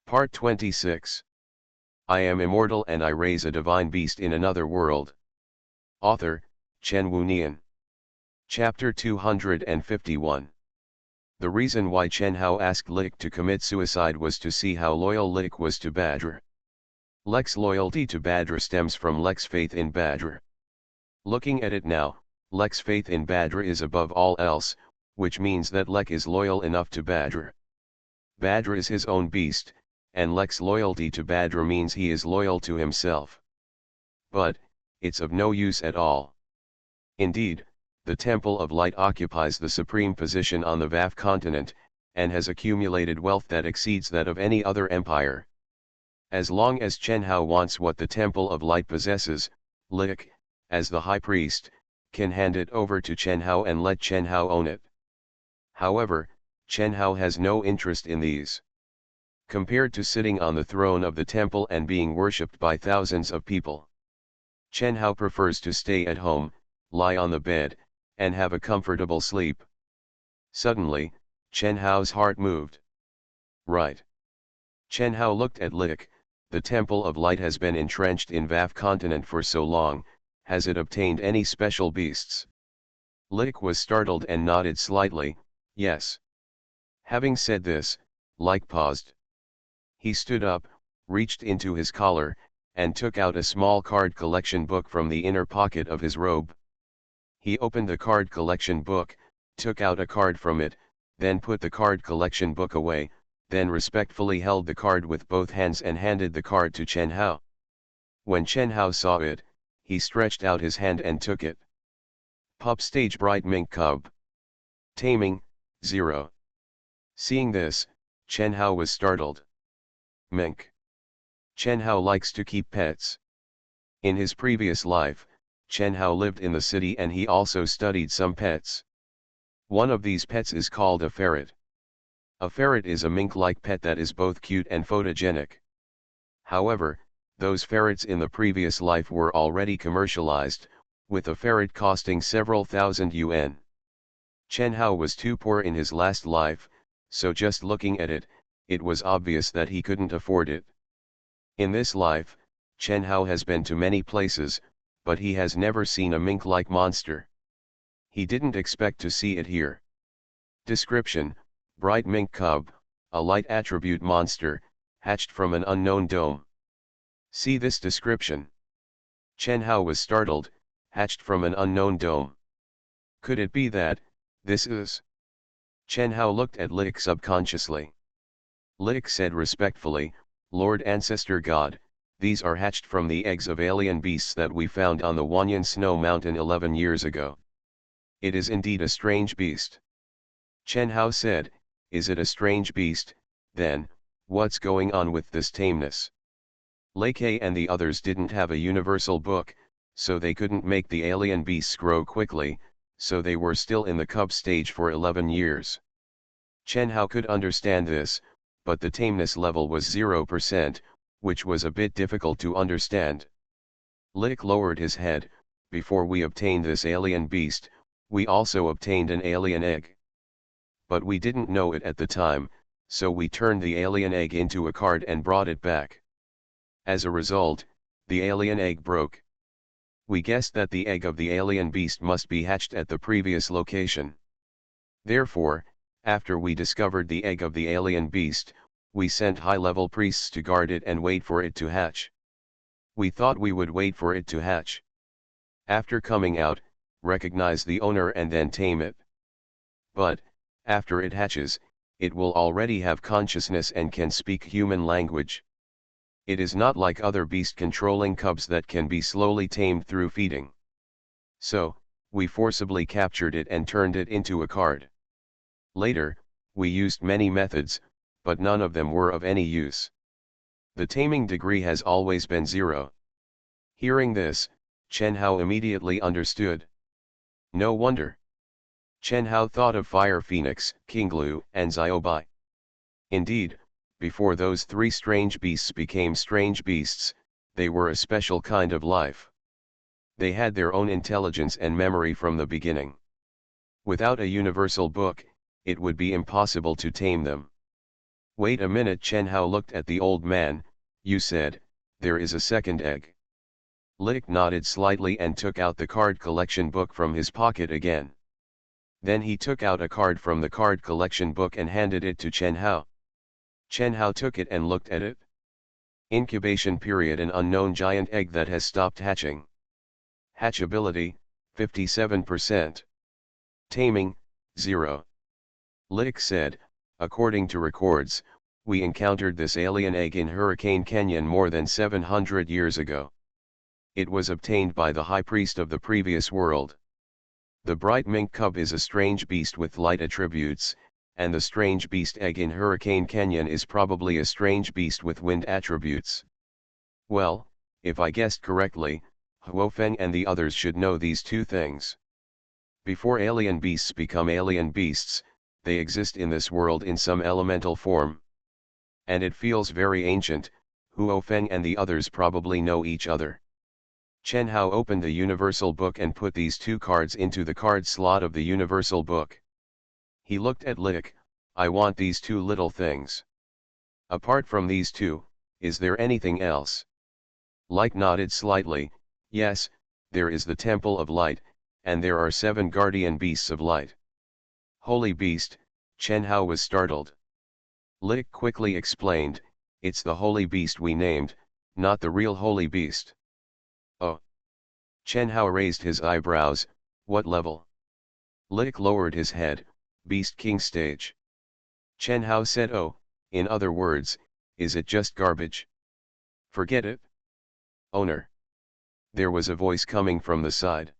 Part 26. I am immortal and I raise a divine beast in another world. Author, Chen Wunian. Chapter 251. The reason why Chen Hao asked Lick to commit suicide was to see how loyal Lick was to Badr. Lek's loyalty to Badr stems from Lek's faith in Badr. Looking at it now, Lek's faith in Badr is above all else, which means that Lek is loyal enough to Badr. Badr is his own beast, and Lek's loyalty to Badr means he is loyal to himself. But, it's of no use at all. Indeed, the Temple of Light occupies the supreme position on the VAF continent, and has accumulated wealth that exceeds that of any other empire. As long as Chen Hao wants what the Temple of Light possesses, Lick, as the High Priest, can hand it over to Chen Hao and let Chen Hao own it. However, Chen Hao has no interest in these. Compared to sitting on the throne of the temple and being worshipped by thousands of people, Chen Hao prefers to stay at home, lie on the bed, and have a comfortable sleep. Suddenly, Chen Hao's heart moved. Right. Chen Hao looked at Lick. The Temple of Light has been entrenched in VAF continent for so long, has it obtained any special beasts? Lick was startled and nodded slightly, yes. Having said this, Lick paused. He stood up, reached into his collar, and took out a small card collection book from the inner pocket of his robe. He opened the card collection book, took out a card from it, then put the card collection book away, then respectfully held the card with both hands and handed the card to Chen Hao. When Chen Hao saw it, he stretched out his hand and took it. Pup stage bright mink cub. Taming, 0. Seeing this, Chen Hao was startled. Mink. Chen Hao likes to keep pets. In his previous life, Chen Hao lived in the city and he also studied some pets. One of these pets is called a ferret. A ferret is a mink-like pet that is both cute and photogenic. However, those ferrets in the previous life were already commercialized, with a ferret costing several thousand yuan. Chen Hao was too poor in his last life, so just looking at it, it was obvious that he couldn't afford it. In this life, Chen Hao has been to many places, but he has never seen a mink-like monster. He didn't expect to see it here. Description: bright mink cub, a light attribute monster, hatched from an unknown dome. See this description. Chen Hao was startled, hatched from an unknown dome. Could it be that, this is? Chen Hao looked at Lick subconsciously. Lick said respectfully, Lord Ancestor God, these are hatched from the eggs of alien beasts that we found on the Wanyan Snow Mountain 11 years ago. It is indeed a strange beast. Chen Hao said, is it a strange beast, then, what's going on with this tameness? Lei Ke and the others didn't have a universal book, so they couldn't make the alien beasts grow quickly, so they were still in the cub stage for 11 years. Chen Hao could understand this, but the tameness level was 0%, which was a bit difficult to understand. Lick lowered his head. Before we obtained this alien beast, we also obtained an alien egg. But we didn't know it at the time, so we turned the alien egg into a card and brought it back. As a result, the alien egg broke. We guessed that the egg of the alien beast must be hatched at the previous location. Therefore, after we discovered the egg of the alien beast, we sent high-level priests to guard it and wait for it to hatch. We thought we would wait for it to hatch. After coming out, recognize the owner and then tame it. But, after it hatches, it will already have consciousness and can speak human language. It is not like other beast-controlling cubs that can be slowly tamed through feeding. So, we forcibly captured it and turned it into a card. Later, we used many methods, but none of them were of any use. The taming degree has always been 0. Hearing this, Chen Hao immediately understood. No wonder. Chen Hao thought of Fire Phoenix, Kinglu, and Xiaobai. Indeed, before those three strange beasts became strange beasts, they were a special kind of life. They had their own intelligence and memory from the beginning. Without a universal book, it would be impossible to tame them. Wait a minute, Chen Hao looked at the old man. You said, there is a second egg. Lick nodded slightly and took out the card collection book from his pocket again. Then he took out a card from the card collection book and handed it to Chen Hao. Chen Hao took it and looked at it. Incubation period: an unknown giant egg that has stopped hatching. Hatchability, 57%. Taming, 0. Lick said, according to records, we encountered this alien egg in Hurricane Canyon more than 700 years ago. It was obtained by the high priest of the previous world. The bright mink cub is a strange beast with light attributes, and the strange beast egg in Hurricane Canyon is probably a strange beast with wind attributes. Well, if I guessed correctly, Huofeng and the others should know these two things. Before alien beasts become alien beasts, they exist in this world in some elemental form. And it feels very ancient. Huofeng and the others probably know each other. Chen Hao opened the universal book and put these two cards into the card slot of the universal book. He looked at Lick. I want these two little things. Apart from these two, is there anything else? Lick nodded slightly. Yes, there is the Temple of Light, and there are 7 guardian beasts of light. Holy beast, Chen Hao was startled. Lick quickly explained, it's the holy beast we named, not the real holy beast. Oh. Chen Hao raised his eyebrows. What level? Lick lowered his head. Beast King stage. Chen Hao said, oh, in other words, is it just garbage? Forget it. Owner. There was a voice coming from the side.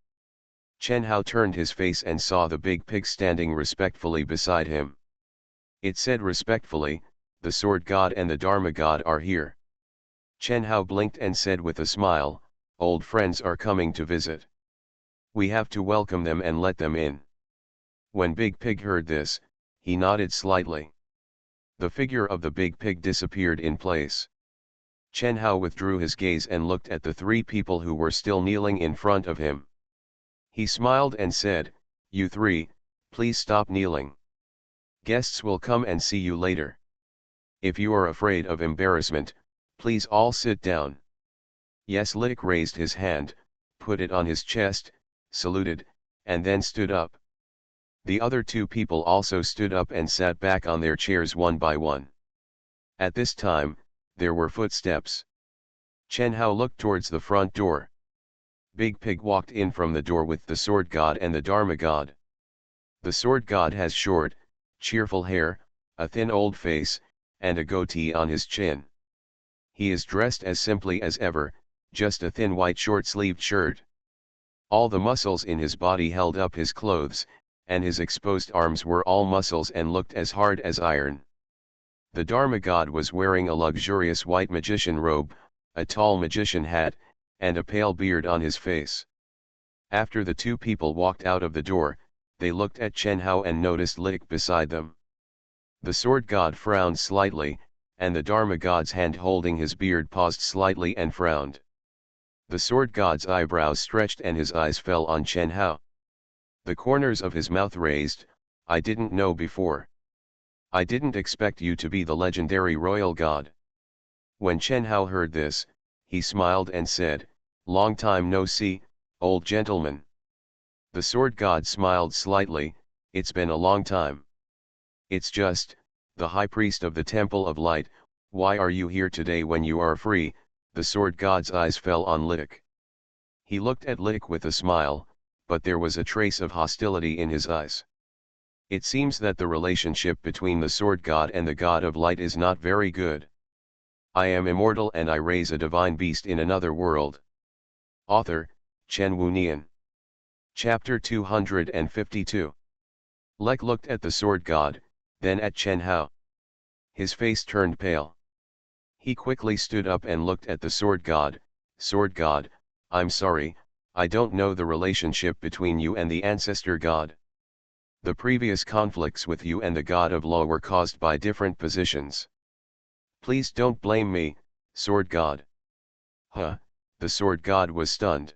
Chen Hao turned his face and saw the big pig standing respectfully beside him. It said respectfully, the sword god and the Dharma god are here. Chen Hao blinked and said with a smile, old friends are coming to visit. We have to welcome them and let them in. When Big Pig heard this, he nodded slightly. The figure of the big pig disappeared in place. Chen Hao withdrew his gaze and looked at the 3 people who were still kneeling in front of him. He smiled and said, you 3, please stop kneeling. Guests will come and see you later. If you are afraid of embarrassment, please all sit down. Yes. Lick raised his hand, put it on his chest, saluted, and then stood up. The other 2 people also stood up and sat back on their chairs one by one. At this time, there were footsteps. Chen Hao looked towards the front door. Big Pig walked in from the door with the sword god and the Dharma god. The sword god has short, cheerful hair, a thin old face, and a goatee on his chin. He is dressed as simply as ever, just a thin white short-sleeved shirt. All the muscles in his body held up his clothes, and his exposed arms were all muscles and looked as hard as iron. The Dharma god was wearing a luxurious white magician robe, a tall magician hat, and a pale beard on his face. After the 2 people walked out of the door, they looked at Chen Hao and noticed Lick beside them. The sword god frowned slightly, and the Dharma god's hand holding his beard paused slightly and frowned. The sword god's eyebrows stretched and his eyes fell on Chen Hao. The corners of his mouth raised. I didn't know before. I didn't expect you to be the legendary royal god. When Chen Hao heard this, he smiled and said, long time no see, old gentleman. The sword god smiled slightly, it's been a long time. It's just, the high priest of the Temple of Light, why are you here today when you are free? The sword god's eyes fell on Lick. He looked at Lick with a smile, but there was a trace of hostility in his eyes. It seems that the relationship between the sword god and the god of light is not very good. I am immortal and I raise a divine beast in another world. Author, Chen Wunian. Chapter 252. Lick looked at the sword god, then at Chen Hao. His face turned pale. He quickly stood up and looked at the sword god. Sword god, I'm sorry, I don't know the relationship between you and the ancestor god. The previous conflicts with you and the god of law were caused by different positions. Please don't blame me, sword god. Huh, the sword god was stunned.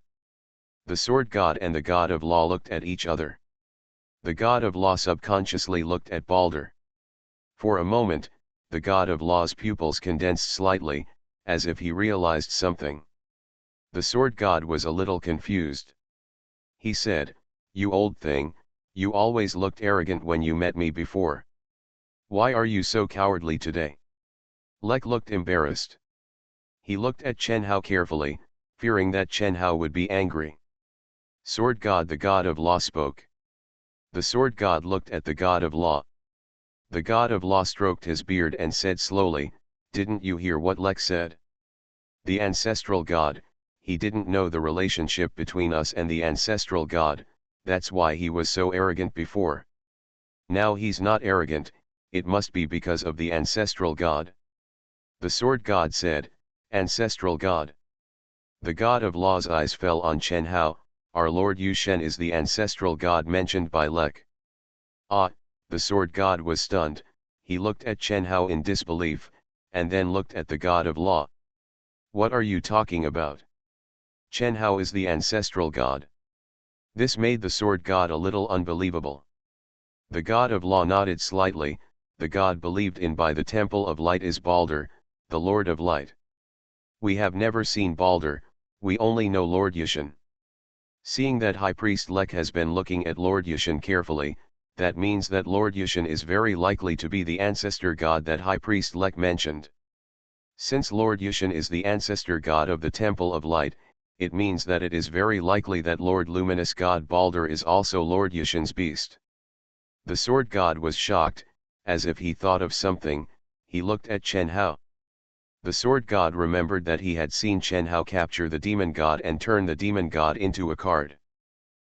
The sword god and the god of law looked at each other. The god of law subconsciously looked at Balder. For a moment, The god of law's pupils condensed slightly, as if he realized something. The sword god was a little confused. He said, "You old thing, you always looked arrogant when you met me before. Why are you so cowardly today?" Lek looked embarrassed. He looked at Chen Hao carefully, fearing that Chen Hao would be angry. Sword god, the god of law, spoke. The sword god looked at the god of law. The god of law stroked his beard and said slowly, "Didn't you hear what Lek said? The ancestral god, he didn't know the relationship between us and the ancestral god, that's why he was so arrogant before. Now he's not arrogant, it must be because of the ancestral god." The sword god said, "Ancestral god." The god of law's eyes fell on Chen Hao. "Our Lord Yu Shen is the ancestral god mentioned by Lek." Ah, the sword god was stunned. He looked at Chen Hao in disbelief, and then looked at the god of law. "What are you talking about? Chen Hao is the ancestral god." This made the sword god a little unbelievable. The god of law nodded slightly. The god believed in by the temple of light is Balder, the Lord of Light. "We have never seen Balder, we only know Lord Yushin." Seeing that High Priest Lek has been looking at Lord Yushin carefully, that means that Lord Yushin is very likely to be the ancestor god that High Priest Lek mentioned. Since Lord Yushin is the ancestor god of the Temple of Light, it means that it is very likely that Lord Luminous God Balder is also Lord Yushin's beast. The sword god was shocked, as if he thought of something. He looked at Chen Hao. The sword god remembered that he had seen Chen Hao capture the demon god and turn the demon god into a card.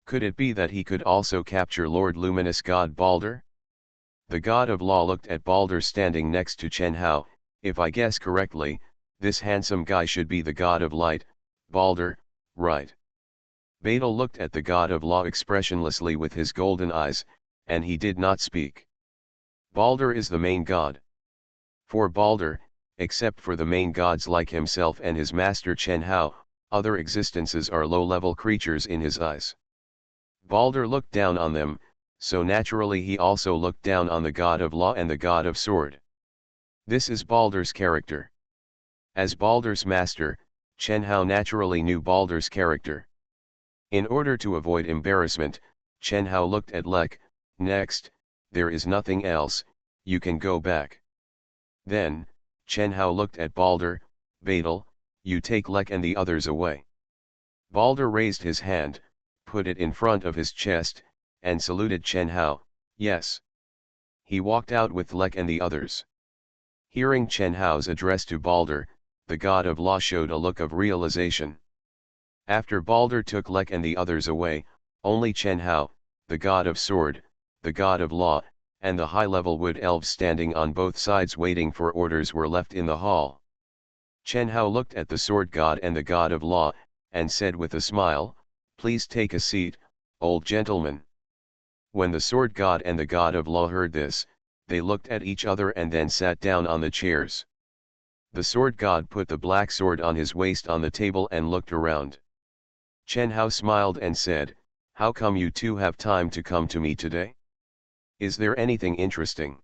Could it be that he could also capture Lord Luminous God Balder? The god of law looked at Balder standing next to Chen Hao. "If I guess correctly, this handsome guy should be the god of light, Balder, right?" Beidel looked at the god of law expressionlessly with his golden eyes, and he did not speak. Balder is the main god. For Balder, except for the main gods like himself and his master Chen Hao, other existences are low-level creatures in his eyes. Balder looked down on them, so naturally he also looked down on the god of law and the god of sword. This is Balder's character. As Balder's master, Chen Hao naturally knew Balder's character. In order to avoid embarrassment, Chen Hao looked at Lek. "Next, there is nothing else, you can go back." Then, Chen Hao looked at Balder. "Beidel, you take Lek and the others away." Balder raised his hand, put it in front of his chest, and saluted Chen Hao. "Yes." He walked out with Lek and the others. Hearing Chen Hao's address to Balder, the god of law showed a look of realization. After Balder took Lek and the others away, only Chen Hao, the god of sword, the god of law, and the high-level wood elves standing on both sides waiting for orders were left in the hall. Chen Hao looked at the sword god and the god of law, and said with a smile, "Please take a seat, old gentleman." When the sword god and the god of law heard this, they looked at each other and then sat down on the chairs. The sword god put the black sword on his waist on the table and looked around. Chen Hao smiled and said, "How come you two have time to come to me today? Is there anything interesting?"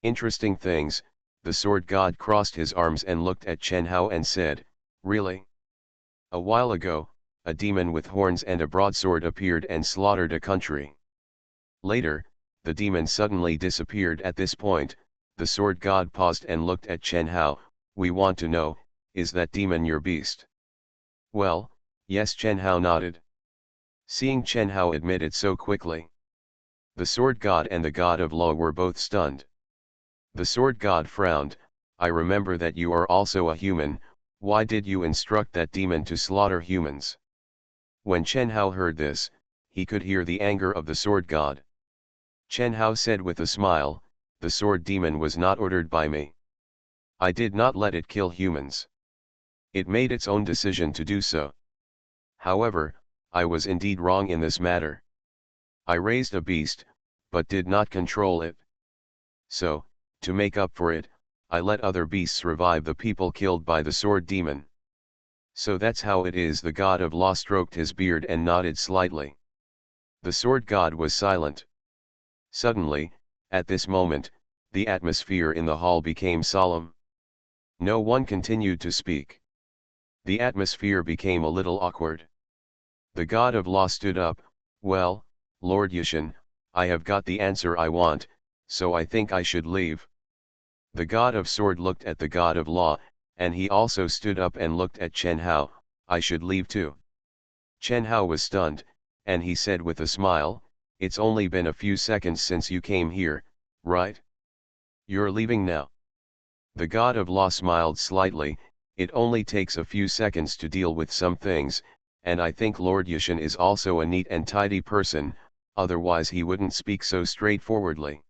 "Interesting things." The sword god crossed his arms and looked at Chen Hao and said, "Really? A while ago, a demon with horns and a broadsword appeared and slaughtered a country. Later, the demon suddenly disappeared." At this point, the sword god paused and looked at Chen Hao. "We want to know, is that demon your beast?" "Well, yes." Chen Hao nodded. Seeing Chen Hao admit it so quickly, the sword god and the god of law were both stunned. The sword god frowned. "I remember that you are also a human, why did you instruct that demon to slaughter humans?" When Chen Hao heard this, he could hear the anger of the sword god. Chen Hao said with a smile, "The sword demon was not ordered by me. I did not let it kill humans. It made its own decision to do so. However, I was indeed wrong in this matter. I raised a beast, but did not control it. So, to make up for it, I let other beasts revive the people killed by the sword demon. So that's how it is." The god of law stroked his beard and nodded slightly. The sword god was silent. Suddenly, at this moment, The atmosphere in the hall became solemn. No one continued to speak. The atmosphere became a little awkward. The god of law stood up. Well, Lord Yushin, I have got the answer I want, so I think I should leave. The god of sword looked at the god of law, and he also stood up and looked at Chen Hao. I should leave too. Chen Hao was stunned, and he said with a smile, it's only been a few seconds since you came here, right? You're leaving now. The god of law smiled slightly. It only takes a few seconds to deal with some things, and I think Lord Yushin is also a neat and tidy person, otherwise he wouldn't speak so straightforwardly.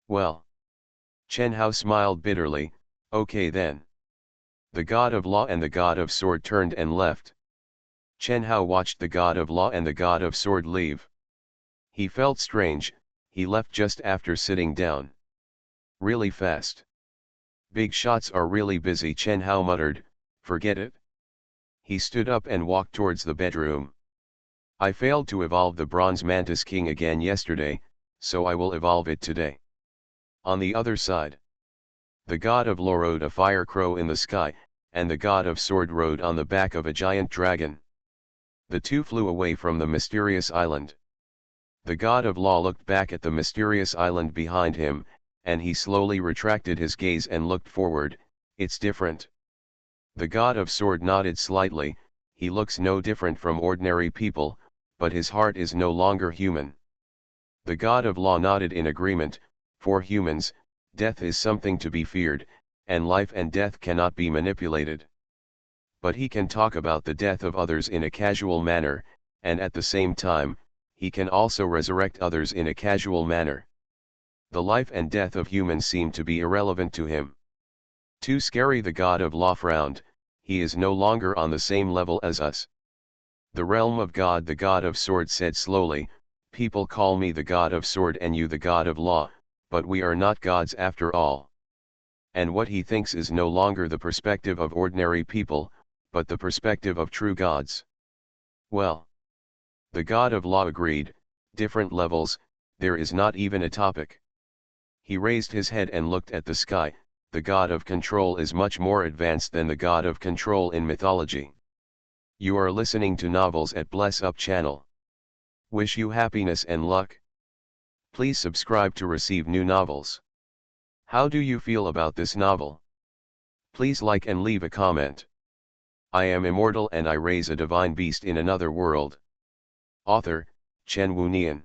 Well. Chen Hao smiled bitterly. Okay then. The god of law and the god of sword turned and left. Chen Hao watched the god of law and the god of sword leave. He felt strange. He left just after sitting down. Really fast. Big shots are really busy, Chen Hao muttered. Forget it. He stood up and walked towards the bedroom. I failed to evolve the Bronze Mantis King again yesterday, so I will evolve it today. On the other side, the god of law rode a fire crow in the sky, and the god of sword rode on the back of a giant dragon. The two flew away from the mysterious island. The god of law looked back at the mysterious island behind him, and he slowly retracted his gaze and looked forward. It's different. The god of sword nodded slightly. He looks no different from ordinary people, but his heart is no longer human. The god of law nodded in agreement. For humans, death is something to be feared, and life and death cannot be manipulated. But he can talk about the death of others in a casual manner, and at the same time, he can also resurrect others in a casual manner. The life and death of humans seem to be irrelevant to him. Too scary, the god of law frowned. He is no longer on the same level as us. The realm of God, the god of sword said slowly, people call me the god of sword and you the god of law, but we are not gods after all. And what he thinks is no longer the perspective of ordinary people, but the perspective of true gods. Well. The god of law agreed, different levels, there is not even a topic. He raised his head and looked at the sky. The god of control is much more advanced than the god of control in mythology. You are listening to novels at Bless Up channel. Wish you happiness and luck. Please subscribe to receive new novels. How do you feel about this novel? Please like and leave a comment. I am immortal and I raise a divine beast in another world. Author, Chen Wunian.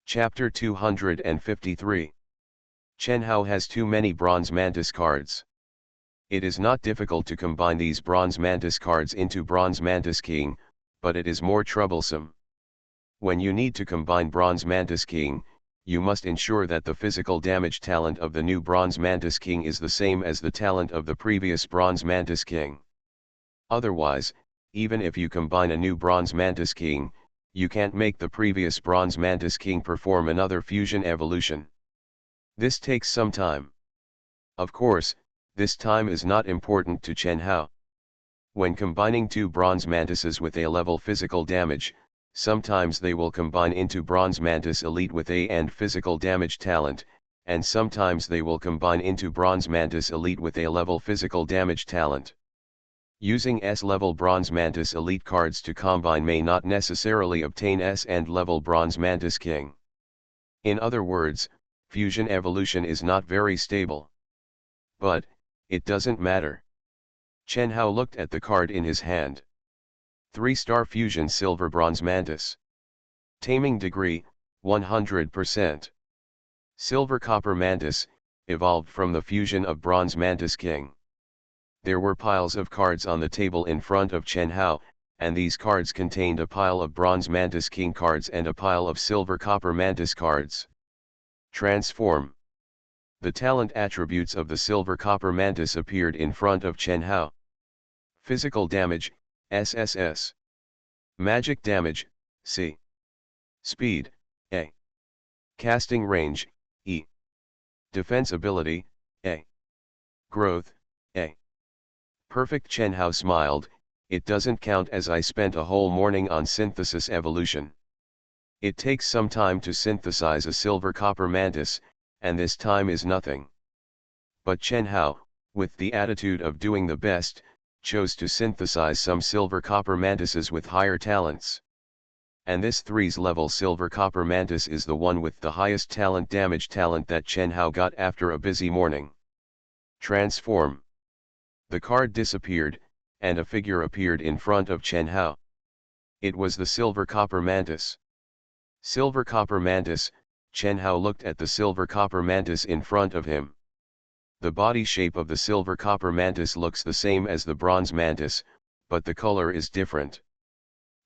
Chapter 253. Chen Hao has too many Bronze Mantis cards. It is not difficult to combine these Bronze Mantis cards into Bronze Mantis King, but it is more troublesome. When you need to combine Bronze Mantis King, you must ensure that the physical damage talent of the new Bronze Mantis King is the same as the talent of the previous Bronze Mantis King. Otherwise, even if you combine a new Bronze Mantis King, you can't make the previous Bronze Mantis King perform another fusion evolution. This takes some time. Of course, this time is not important to Chen Hao. When combining two Bronze Mantises with A-level physical damage, sometimes they will combine into Bronze Mantis Elite with A and physical damage talent, and sometimes they will combine into Bronze Mantis Elite with A-level physical damage talent. Using S-level Bronze Mantis Elite cards to combine may not necessarily obtain S and level Bronze Mantis King. In other words, fusion evolution is not very stable. But, it doesn't matter. Chen Hao looked at the card in his hand. 3-star fusion Silver Bronze Mantis. Taming degree, 100%. Silver Copper Mantis, evolved from the fusion of Bronze Mantis King. There were piles of cards on the table in front of Chen Hao, and these cards contained a pile of Bronze Mantis King cards and a pile of Silver Copper Mantis cards. Transform. The talent attributes of the Silver Copper Mantis appeared in front of Chen Hao. Physical damage, SSS. Magic damage, C. Speed, A. Casting range, E. Defense ability, A. Growth, A. Perfect. Chen Hao smiled. It doesn't count as I spent a whole morning on synthesis evolution. It takes some time to synthesize a Silver Copper Mantis, and this time is nothing. But Chen Hao, with the attitude of doing the best, chose to synthesize some silver copper mantises with higher talents. And this 3's level silver copper mantis is the one with the highest damage talent that Chen Hao got after a busy morning. Transform. The card disappeared, and a figure appeared in front of Chen Hao. It was the silver copper mantis. Silver copper mantis. Chen Hao looked at the silver copper mantis in front of him. The body shape of the silver copper mantis looks the same as the bronze mantis, but the color is different.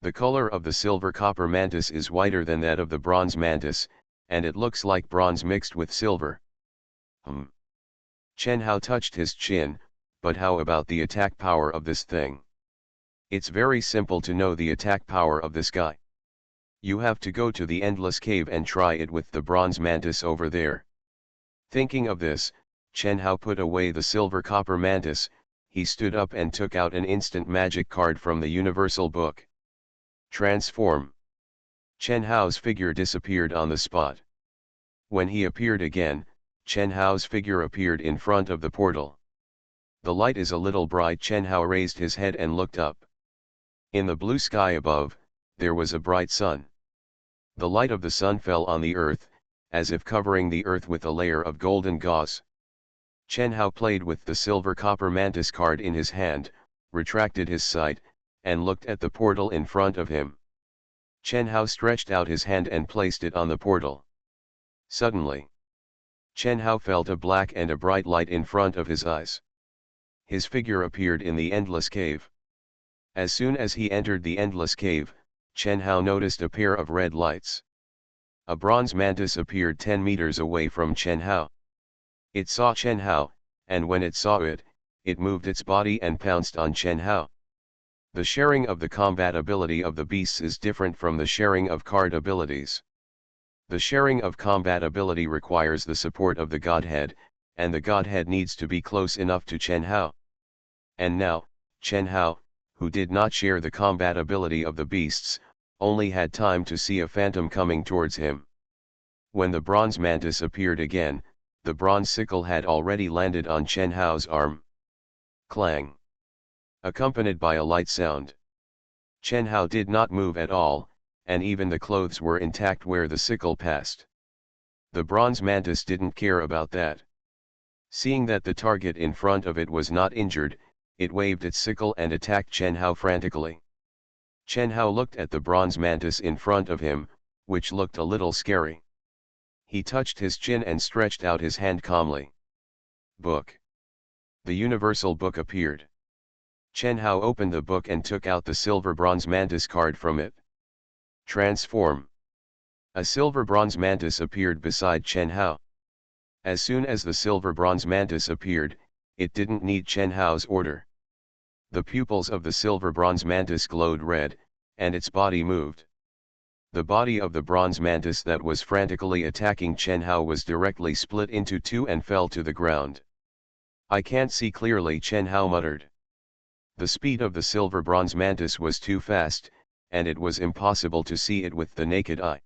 The color of the silver copper mantis is whiter than that of the bronze mantis, and it looks like bronze mixed with silver. Chen Hao touched his chin, but how about the attack power of this thing? It's very simple to know the attack power of this guy. You have to go to the endless cave and try it with the bronze mantis over there. Thinking of this, Chen Hao put away the silver copper mantis. He stood up and took out an instant magic card from the universal book. Transform. Chen Hao's figure disappeared on the spot. When he appeared again, Chen Hao's figure appeared in front of the portal. The light is a little bright. Chen Hao raised his head and looked up. In the blue sky above, there was a bright sun. The light of the sun fell on the earth, as if covering the earth with a layer of golden gauze. Chen Hao played with the silver copper mantis card in his hand, retracted his sight, and looked at the portal in front of him. Chen Hao stretched out his hand and placed it on the portal. Suddenly, Chen Hao felt a black and a bright light in front of his eyes. His figure appeared in the endless cave. As soon as he entered the endless cave, Chen Hao noticed a pair of red lights. A bronze mantis appeared 10 meters away from Chen Hao. It saw Chen Hao, and when it saw it, it moved its body and pounced on Chen Hao. The sharing of the combat ability of the beasts is different from the sharing of card abilities. The sharing of combat ability requires the support of the Godhead, and the Godhead needs to be close enough to Chen Hao. And now, Chen Hao, who did not share the combat ability of the beasts, only had time to see a phantom coming towards him. When the bronze mantis appeared again, the bronze sickle had already landed on Chen Hao's arm. Clang! Accompanied by a light sound. Chen Hao did not move at all, and even the clothes were intact where the sickle passed. The bronze mantis didn't care about that. Seeing that the target in front of it was not injured, it waved its sickle and attacked Chen Hao frantically. Chen Hao looked at the bronze mantis in front of him, which looked a little scary. He touched his chin and stretched out his hand calmly. Book. The universal book appeared. Chen Hao opened the book and took out the silver bronze mantis card from it. Transform. A silver bronze mantis appeared beside Chen Hao. As soon as the silver bronze mantis appeared, it didn't need Chen Hao's order. The pupils of the silver bronze mantis glowed red, and its body moved. The body of the bronze mantis that was frantically attacking Chen Hao was directly split into two and fell to the ground. I can't see clearly, Chen Hao muttered. The speed of the silver bronze mantis was too fast, and it was impossible to see it with the naked eye.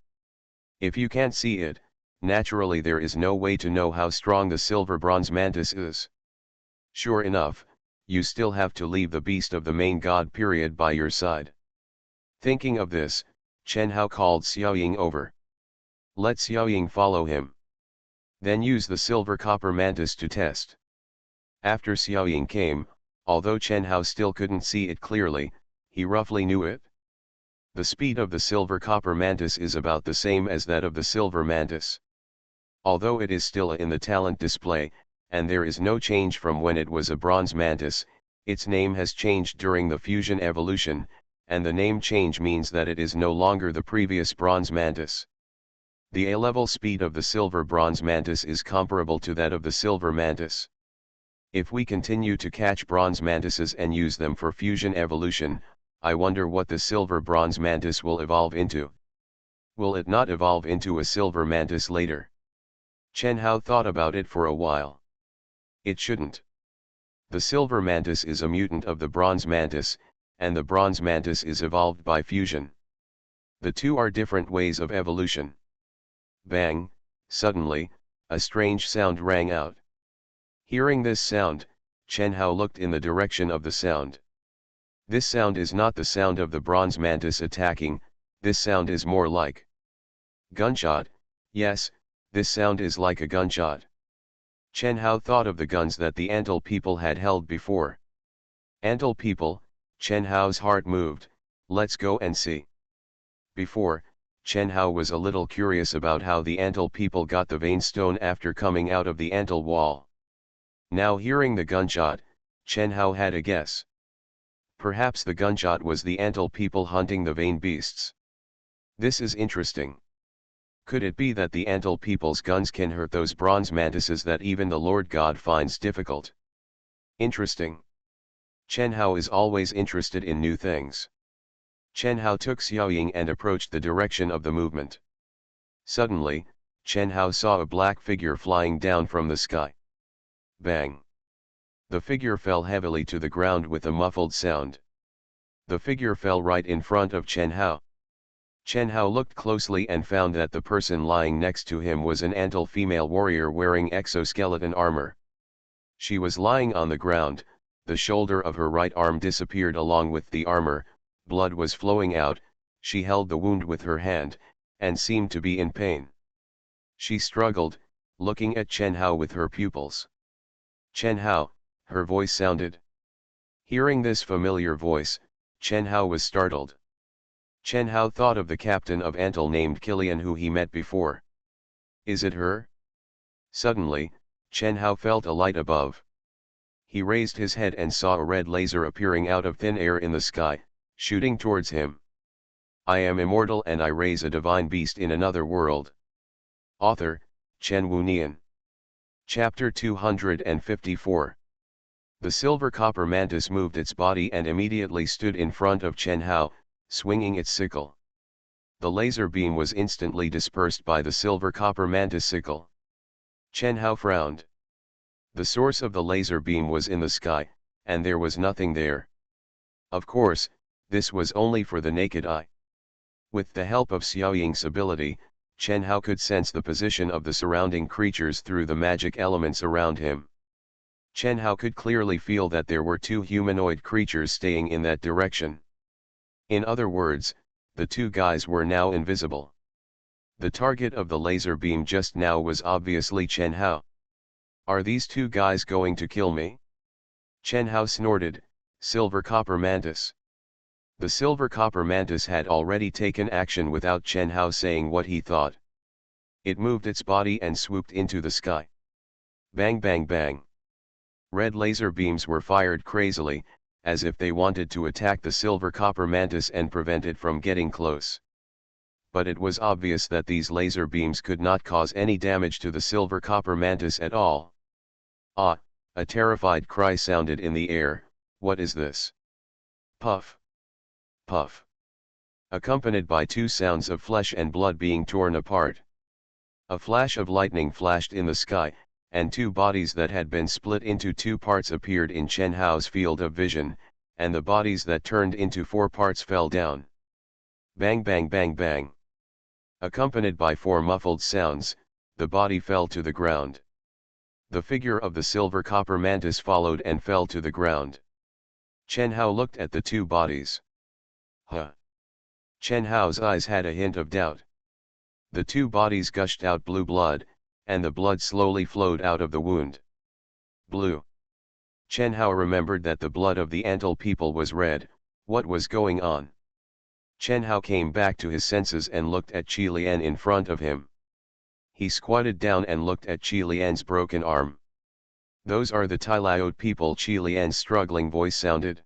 If you can't see it, naturally there is no way to know how strong the silver bronze mantis is. Sure enough, you still have to leave the beast of the main god period by your side. Thinking of this, Chen Hao called Xiaoying over. Let Xiaoying follow him. Then use the silver copper mantis to test. After Xiaoying came, although Chen Hao still couldn't see it clearly, he roughly knew it. The speed of the silver copper mantis is about the same as that of the silver mantis. Although it is still in the talent display, and there is no change from when it was a bronze mantis, its name has changed during the fusion evolution, and the name change means that it is no longer the previous bronze mantis. The A-level speed of the silver bronze mantis is comparable to that of the silver mantis. If we continue to catch bronze mantises and use them for fusion evolution, I wonder what the silver bronze mantis will evolve into. Will it not evolve into a silver mantis later? Chen Hao thought about it for a while. It shouldn't. The silver mantis is a mutant of the bronze mantis, and the bronze mantis is evolved by fusion. The two are different ways of evolution. Bang! Suddenly, A strange sound rang out. Hearing this sound, Chen Hao looked in the direction of the sound. This sound is not the sound of the bronze mantis attacking, this sound is more like gunshot. Yes, this sound is like a gunshot. Chen Hao thought of the guns that the Antal people had held before. Antal people, Chen Hao's heart moved. Let's go and see. Before, Chen Hao was a little curious about how the Antal people got the vein stone after coming out of the Antal wall. Now hearing the gunshot, Chen Hao had a guess. Perhaps the gunshot was the Antal people hunting the vein beasts. This is interesting. Could it be that the Antal people's guns can hurt those bronze mantises that even the Lord God finds difficult? Interesting. Chen Hao is always interested in new things. Chen Hao took Xiaoying and approached the direction of the movement. Suddenly, Chen Hao saw a black figure flying down from the sky. Bang! The figure fell heavily to the ground with a muffled sound. The figure fell right in front of Chen Hao. Chen Hao looked closely and found that the person lying next to him was an Antal female warrior wearing exoskeleton armor. She was lying on the ground, the shoulder of her right arm disappeared along with the armor, blood was flowing out, she held the wound with her hand, and seemed to be in pain. She struggled, looking at Chen Hao with her pupils. Chen Hao, her voice sounded. Hearing this familiar voice, Chen Hao was startled. Chen Hao thought of the captain of Antal named Kilian who he met before. Is it her? Suddenly, Chen Hao felt a light above. He raised his head and saw a red laser appearing out of thin air in the sky, shooting towards him. I am immortal and I raise a divine beast in another world. Author, Chen Wunian. Chapter 254. The silver copper mantis moved its body and immediately stood in front of Chen Hao, swinging its sickle. The laser beam was instantly dispersed by the silver copper mantis sickle. Chen Hao frowned. The source of the laser beam was in the sky, and there was nothing there. Of course, this was only for the naked eye. With the help of Xiaoying's ability, Chen Hao could sense the position of the surrounding creatures through the magic elements around him. Chen Hao could clearly feel that there were two humanoid creatures staying in that direction. In other words, the two guys were now invisible. The target of the laser beam just now was obviously Chen Hao. Are these two guys going to kill me? Chen Hao snorted, Silver Copper Mantis. The Silver Copper Mantis had already taken action without Chen Hao saying what he thought. It moved its body and swooped into the sky. Bang bang bang. Red laser beams were fired crazily, as if they wanted to attack the Silver Copper Mantis and prevent it from getting close. But it was obvious that these laser beams could not cause any damage to the Silver Copper Mantis at all. Ah, a terrified cry sounded in the air, what is this? Puff. Puff. Accompanied by two sounds of flesh and blood being torn apart. A flash of lightning flashed in the sky, and two bodies that had been split into two parts appeared in Chen Hao's field of vision, and the bodies that turned into four parts fell down. Bang bang bang bang. Accompanied by four muffled sounds, the body fell to the ground. The figure of the Silver Copper Mantis followed and fell to the ground. Chen Hao looked at the two bodies. Huh. Chen Hao's eyes had a hint of doubt. The two bodies gushed out blue blood, and the blood slowly flowed out of the wound. Blue. Chen Hao remembered that the blood of the Antal people was red. What was going on? Chen Hao came back to his senses and looked at Qi Lian in front of him. He squatted down and looked at Qi Lian's broken arm. Those are the Tiliot people, Qi Lian's struggling voice sounded.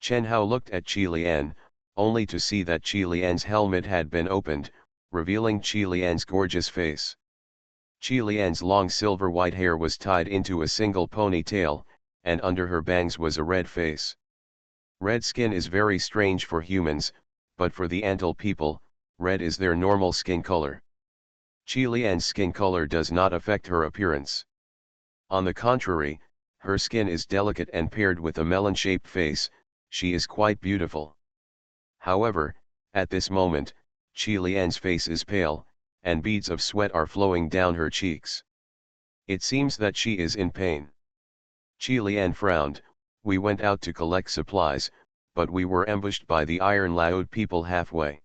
Chen Hao looked at Qi Lian, only to see that Qi Lian's helmet had been opened, revealing Qi Lian's gorgeous face. Qi Lian's long silver-white hair was tied into a single ponytail, and under her bangs was a red face. Red skin is very strange for humans, but for the Antal people, red is their normal skin color. Qi Lian's skin color does not affect her appearance. On the contrary, her skin is delicate and paired with a melon-shaped face, she is quite beautiful. However, at this moment, Qi Lian's face is pale, and beads of sweat are flowing down her cheeks. It seems that she is in pain. Qi Lian frowned. We went out to collect supplies, but we were ambushed by the Iron Laod people halfway.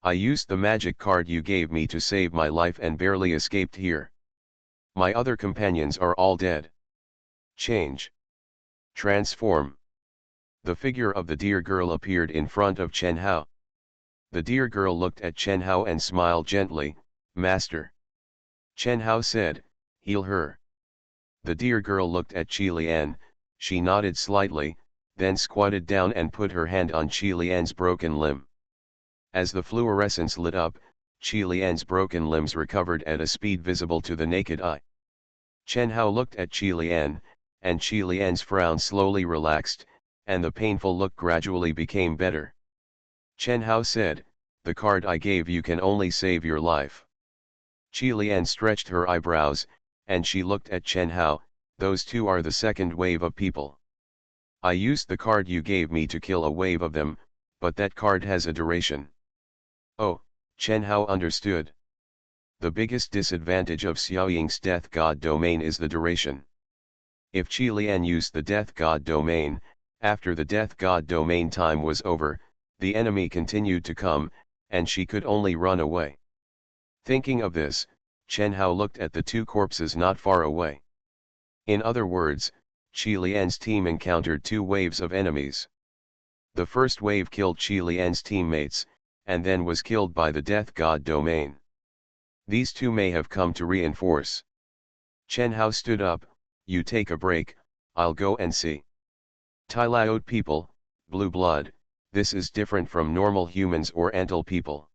I used the magic card you gave me to save my life and barely escaped here. My other companions are all dead. Change. Transform. The figure of the dear girl appeared in front of Chen Hao. The dear girl looked at Chen Hao and smiled gently. Master. Chen Hao said, heal her. The dear girl looked at Qi Lian, she nodded slightly, then squatted down and put her hand on Qi Lian's broken limb. As the fluorescence lit up, Qi Lian's broken limbs recovered at a speed visible to the naked eye. Chen Hao looked at Qi Lian, and Qi Lian's frown slowly relaxed, and the painful look gradually became better. Chen Hao said, the card I gave you can only save your life. Qi Lian stretched her eyebrows, and she looked at Chen Hao. Those two are the second wave of people. I used the card you gave me to kill a wave of them, but that card has a duration. Oh, Chen Hao understood. The biggest disadvantage of Xiaoying's Death God domain is the duration. If Qi Lian used the Death God domain, after the Death God domain time was over, the enemy continued to come, and she could only run away. Thinking of this, Chen Hao looked at the two corpses not far away. In other words, Qi Lian's team encountered two waves of enemies. The first wave killed Qi Lian's teammates, and then was killed by the Death God domain. These two may have come to reinforce. Chen Hao stood up. You take a break, I'll go and see. Tai Laod people, blue blood, this is different from normal humans or Antal people.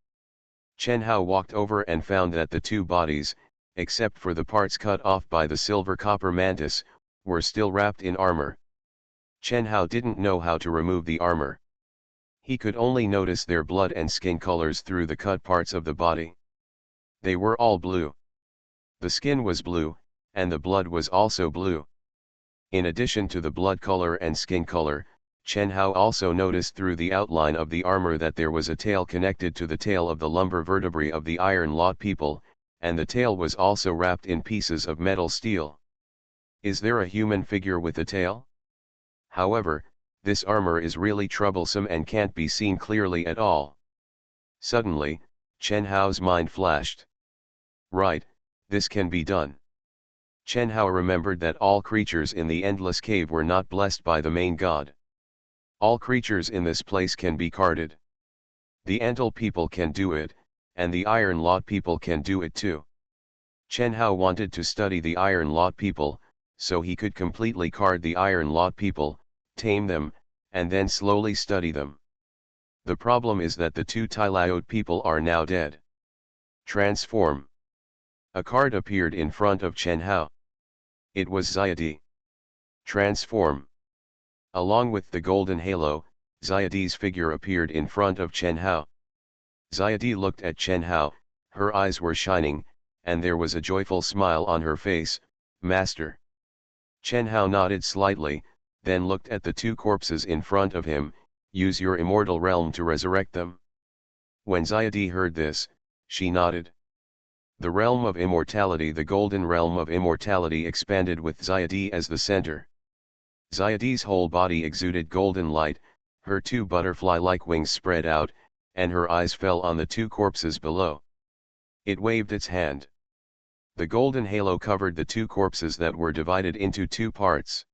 Chen Hao walked over and found that the two bodies, except for the parts cut off by the silver copper mantis, were still wrapped in armor. Chen Hao didn't know how to remove the armor. He could only notice their blood and skin colors through the cut parts of the body. They were all blue. The skin was blue, and the blood was also blue. In addition to the blood color and skin color, Chen Hao also noticed through the outline of the armor that there was a tail connected to the tail of the lumbar vertebrae of the Iron Lot people, and the tail was also wrapped in pieces of metal steel. Is there a human figure with a tail? However, this armor is really troublesome and can't be seen clearly at all. Suddenly, Chen Hao's mind flashed. Right, this can be done. Chen Hao remembered that all creatures in the Endless Cave were not blessed by the main god. All creatures in this place can be carded. The Antal people can do it, and the Iron Lot people can do it too. Chen Hao wanted to study the Iron Lot people, so he could completely card the Iron Lot people, tame them, and then slowly study them. The problem is that the two Tai Laod people are now dead. Transform. A card appeared in front of Chen Hao. It was Xiadi. Transform. Along with the golden halo, Xiadi's figure appeared in front of Chen Hao. Xiadi looked at Chen Hao, her eyes were shining, and there was a joyful smile on her face. Master. Chen Hao nodded slightly, then looked at the two corpses in front of him. Use your immortal realm to resurrect them. When Xiadi heard this, she nodded. The realm of immortality, the golden realm of immortality, expanded with Xiadi as the center. Xiadi's whole body exuded golden light, her two butterfly-like wings spread out, and her eyes fell on the two corpses below. It waved its hand. The golden halo covered the two corpses that were divided into two parts.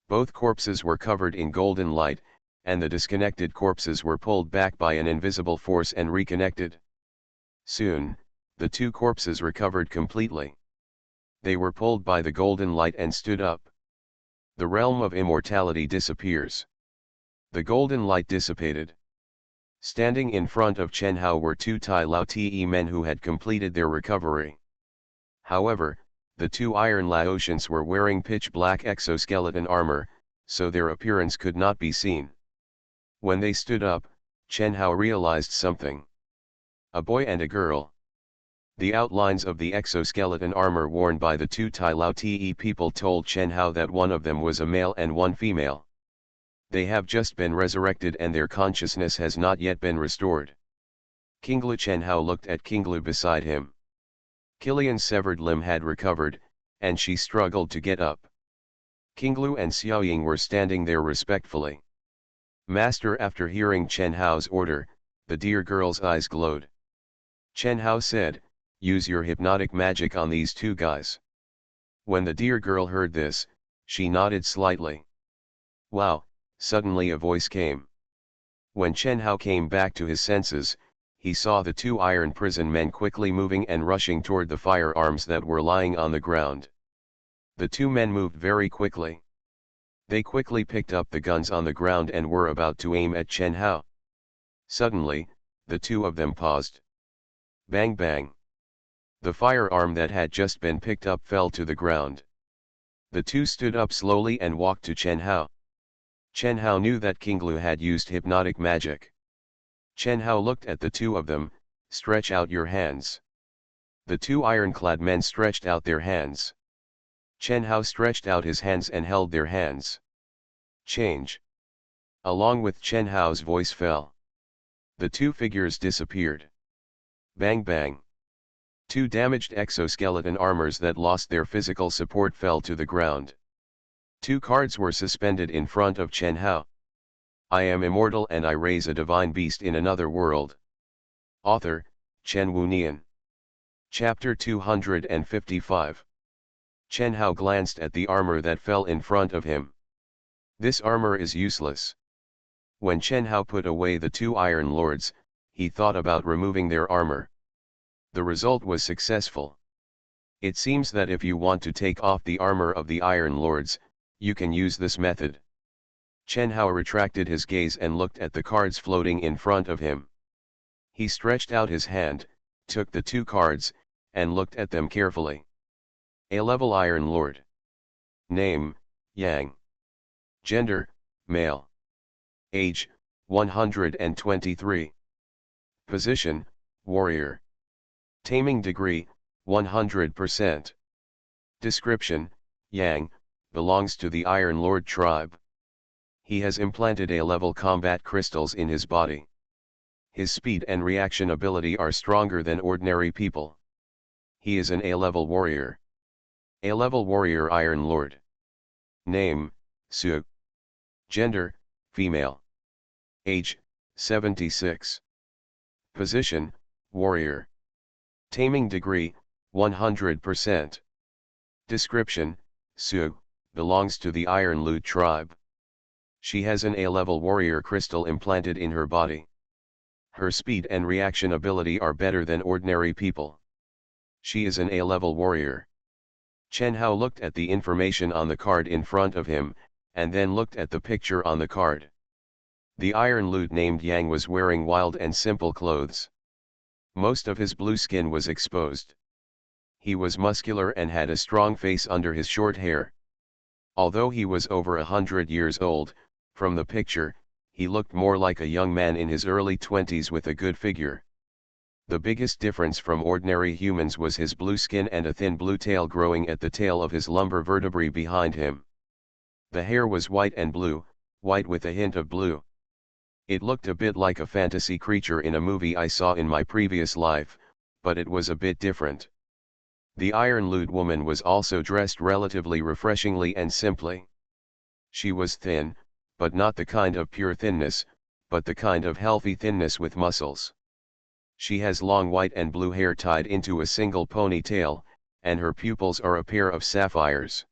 Both corpses were covered in golden light, and the disconnected corpses were pulled back by an invisible force and reconnected. Soon, the two corpses recovered completely. They were pulled by the golden light and stood up. The realm of immortality disappears. The golden light dissipated. Standing in front of Chen Hao were two Tai Lao Te men who had completed their recovery. However, the two Iron Laotians were wearing pitch-black exoskeleton armor, so their appearance could not be seen. When they stood up, Chen Hao realized something. A boy and a girl. The outlines of the exoskeleton armor worn by the two Tai Lao Te people told Chen Hao that one of them was a male and one female. They have just been resurrected and their consciousness has not yet been restored. Kinglu. Chen Hao looked at Kinglu beside him. Kilian's severed limb had recovered, and she struggled to get up. King Lu and Xiaoying were standing there respectfully. Master, after hearing Chen Hao's order, the dear girl's eyes glowed. Chen Hao said, use your hypnotic magic on these two guys. When the dear girl heard this, she nodded slightly. Wow, suddenly a voice came. When Chen Hao came back to his senses, he saw the two iron prison men quickly moving and rushing toward the firearms that were lying on the ground. The two men moved very quickly. They quickly picked up the guns on the ground and were about to aim at Chen Hao. Suddenly, the two of them paused. Bang bang. The firearm that had just been picked up fell to the ground. The two stood up slowly and walked to Chen Hao. Chen Hao knew that King Lu had used hypnotic magic. Chen Hao looked at the two of them. Stretch out your hands. The two ironclad men stretched out their hands. Chen Hao stretched out his hands and held their hands. Change. Along with Chen Hao's voice fell. The two figures disappeared. Bang bang. Two damaged exoskeleton armors that lost their physical support fell to the ground. Two cards were suspended in front of Chen Hao. I am immortal and I raise a divine beast in another world. Author, Chen Wunian. Chapter 255. Chen Hao glanced at the armor that fell in front of him. This armor is useless. When Chen Hao put away the two Iron Lords, he thought about removing their armor. The result was successful. It seems that if you want to take off the armor of the Iron Lords, you can use this method. Chen Hao retracted his gaze and looked at the cards floating in front of him. He stretched out his hand, took the two cards, and looked at them carefully. A-level Iron Lord. Name, Yang. Gender, male. Age, 123. Position, warrior. Taming degree, 100%. Description, Yang, belongs to the Iron Lord tribe. He has implanted A-level combat crystals in his body. His speed and reaction ability are stronger than ordinary people. He is an A-level warrior. A-level warrior Iron Lord. Name, Su. Gender, female. Age, 76. Position, warrior. Taming degree, 100%. Description, Su, belongs to the Iron Lord tribe. She has an A-level warrior crystal implanted in her body. Her speed and reaction ability are better than ordinary people. She is an A-level warrior. Chen Hao looked at the information on the card in front of him, and then looked at the picture on the card. The Iron Lord named Yang was wearing wild and simple clothes. Most of his blue skin was exposed. He was muscular and had a strong face under his short hair. Although he was over 100 years old, from the picture, he looked more like a young man in his early 20s with a good figure. The biggest difference from ordinary humans was his blue skin and a thin blue tail growing at the tail of his lumbar vertebrae behind him. The hair was white and blue, white with a hint of blue. It looked a bit like a fantasy creature in a movie I saw in my previous life, but it was a bit different. The Iron Lord woman was also dressed relatively refreshingly and simply. She was thin, but not the kind of pure thinness, but the kind of healthy thinness with muscles. She has long white and blue hair tied into a single ponytail, and her pupils are a pair of sapphires.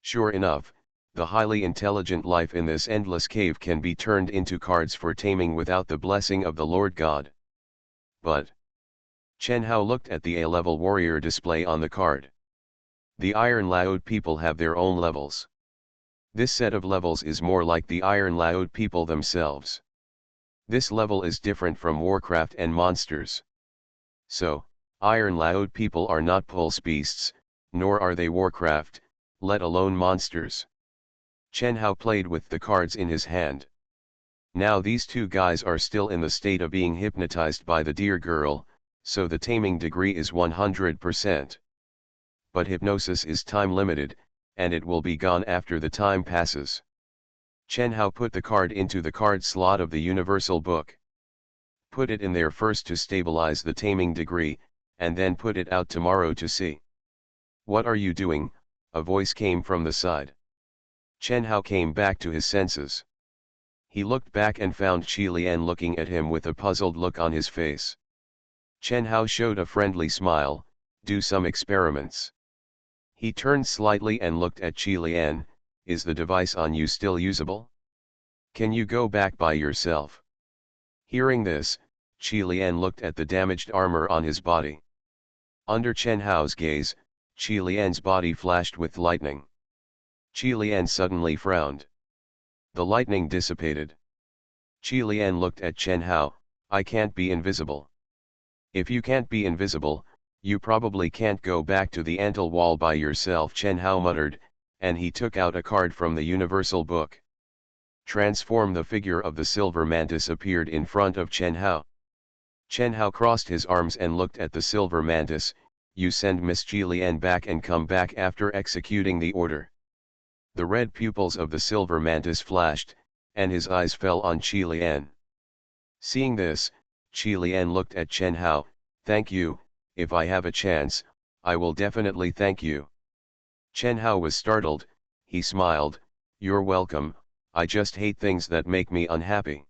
Sure enough, the highly intelligent life in this endless cave can be turned into cards for taming without the blessing of the Lord God. But Chen Hao looked at the A-level warrior display on the card. The Iron Laod people have their own levels. This set of levels is more like the Iron Laod people themselves. This level is different from Warcraft and monsters. So, Iron Laod people are not pulse beasts, nor are they Warcraft, let alone monsters. Chen Hao played with the cards in his hand. Now these two guys are still in the state of being hypnotized by the dear girl, so the taming degree is 100%. But hypnosis is time limited, and it will be gone after the time passes. Chen Hao put the card into the card slot of the universal book. Put it in there first to stabilize the taming degree, and then put it out tomorrow to see. "What are you doing?" a voice came from the side. Chen Hao came back to his senses. He looked back and found Qi Lian looking at him with a puzzled look on his face. Chen Hao showed a friendly smile. "Do some experiments." He turned slightly and looked at Qi Lian. "Is the device on you still usable? Can you go back by yourself?" Hearing this, Qi Lian looked at the damaged armor on his body. Under Chen Hao's gaze, Qi Lian's body flashed with lightning. Qi Lian suddenly frowned. The lightning dissipated. Qi Lian looked at Chen Hao. "I can't be invisible." "If you can't be invisible, you probably can't go back to the Antal wall by yourself," Chen Hao muttered, and he took out a card from the Universal Book. Transform. The figure of the silver mantis appeared in front of Chen Hao. Chen Hao crossed his arms and looked at the silver mantis. "You send Miss Qi Lian back and come back after executing the order." The red pupils of the silver mantis flashed, and his eyes fell on Qi Lian. Seeing this, Qi Lian looked at Chen Hao. "Thank you, if I have a chance, I will definitely thank you." Chen Hao was startled. He smiled. "You're welcome, I just hate things that make me unhappy."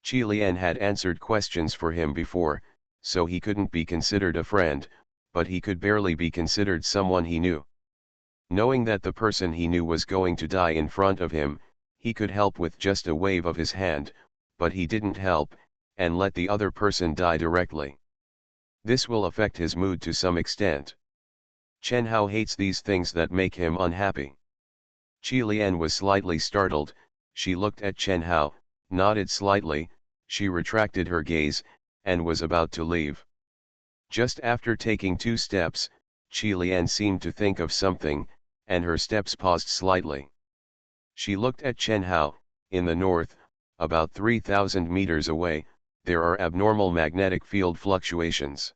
Qi Lian had answered questions for him before, so he couldn't be considered a friend, but he could barely be considered someone he knew. Knowing that the person he knew was going to die in front of him, he could help with just a wave of his hand, but he didn't help, and let the other person die directly. This will affect his mood to some extent. Chen Hao hates these things that make him unhappy. Qi Lian was slightly startled. She looked at Chen Hao, nodded slightly, she retracted her gaze, and was about to leave. Just after taking 2 steps, Qi Lian seemed to think of something, and her steps paused slightly. She looked at Chen Hao. "In the north, about 3,000 meters away, there are abnormal magnetic field fluctuations.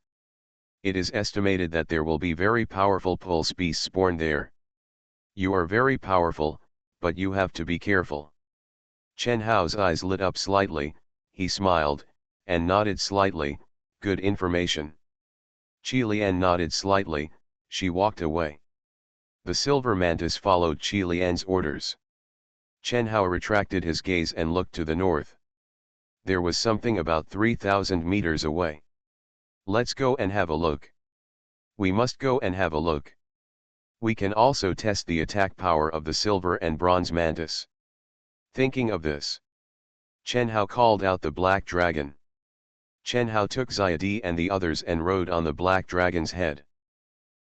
It is estimated that there will be very powerful pulse beasts born there. You are very powerful, but you have to be careful." Chen Hao's eyes lit up slightly, he smiled, and nodded slightly. "Good information." Qi Lian nodded slightly. She walked away. The silver mantis followed Qi Lian's orders. Chen Hao retracted his gaze and looked to the north. There was something about 3,000 meters away. "Let's go and have a look." "We must go and have a look. We can also test the attack power of the silver and bronze mantis." Thinking of this, Chen Hao called out the black dragon. Chen Hao took Xiadi and the others and rode on the black dragon's head.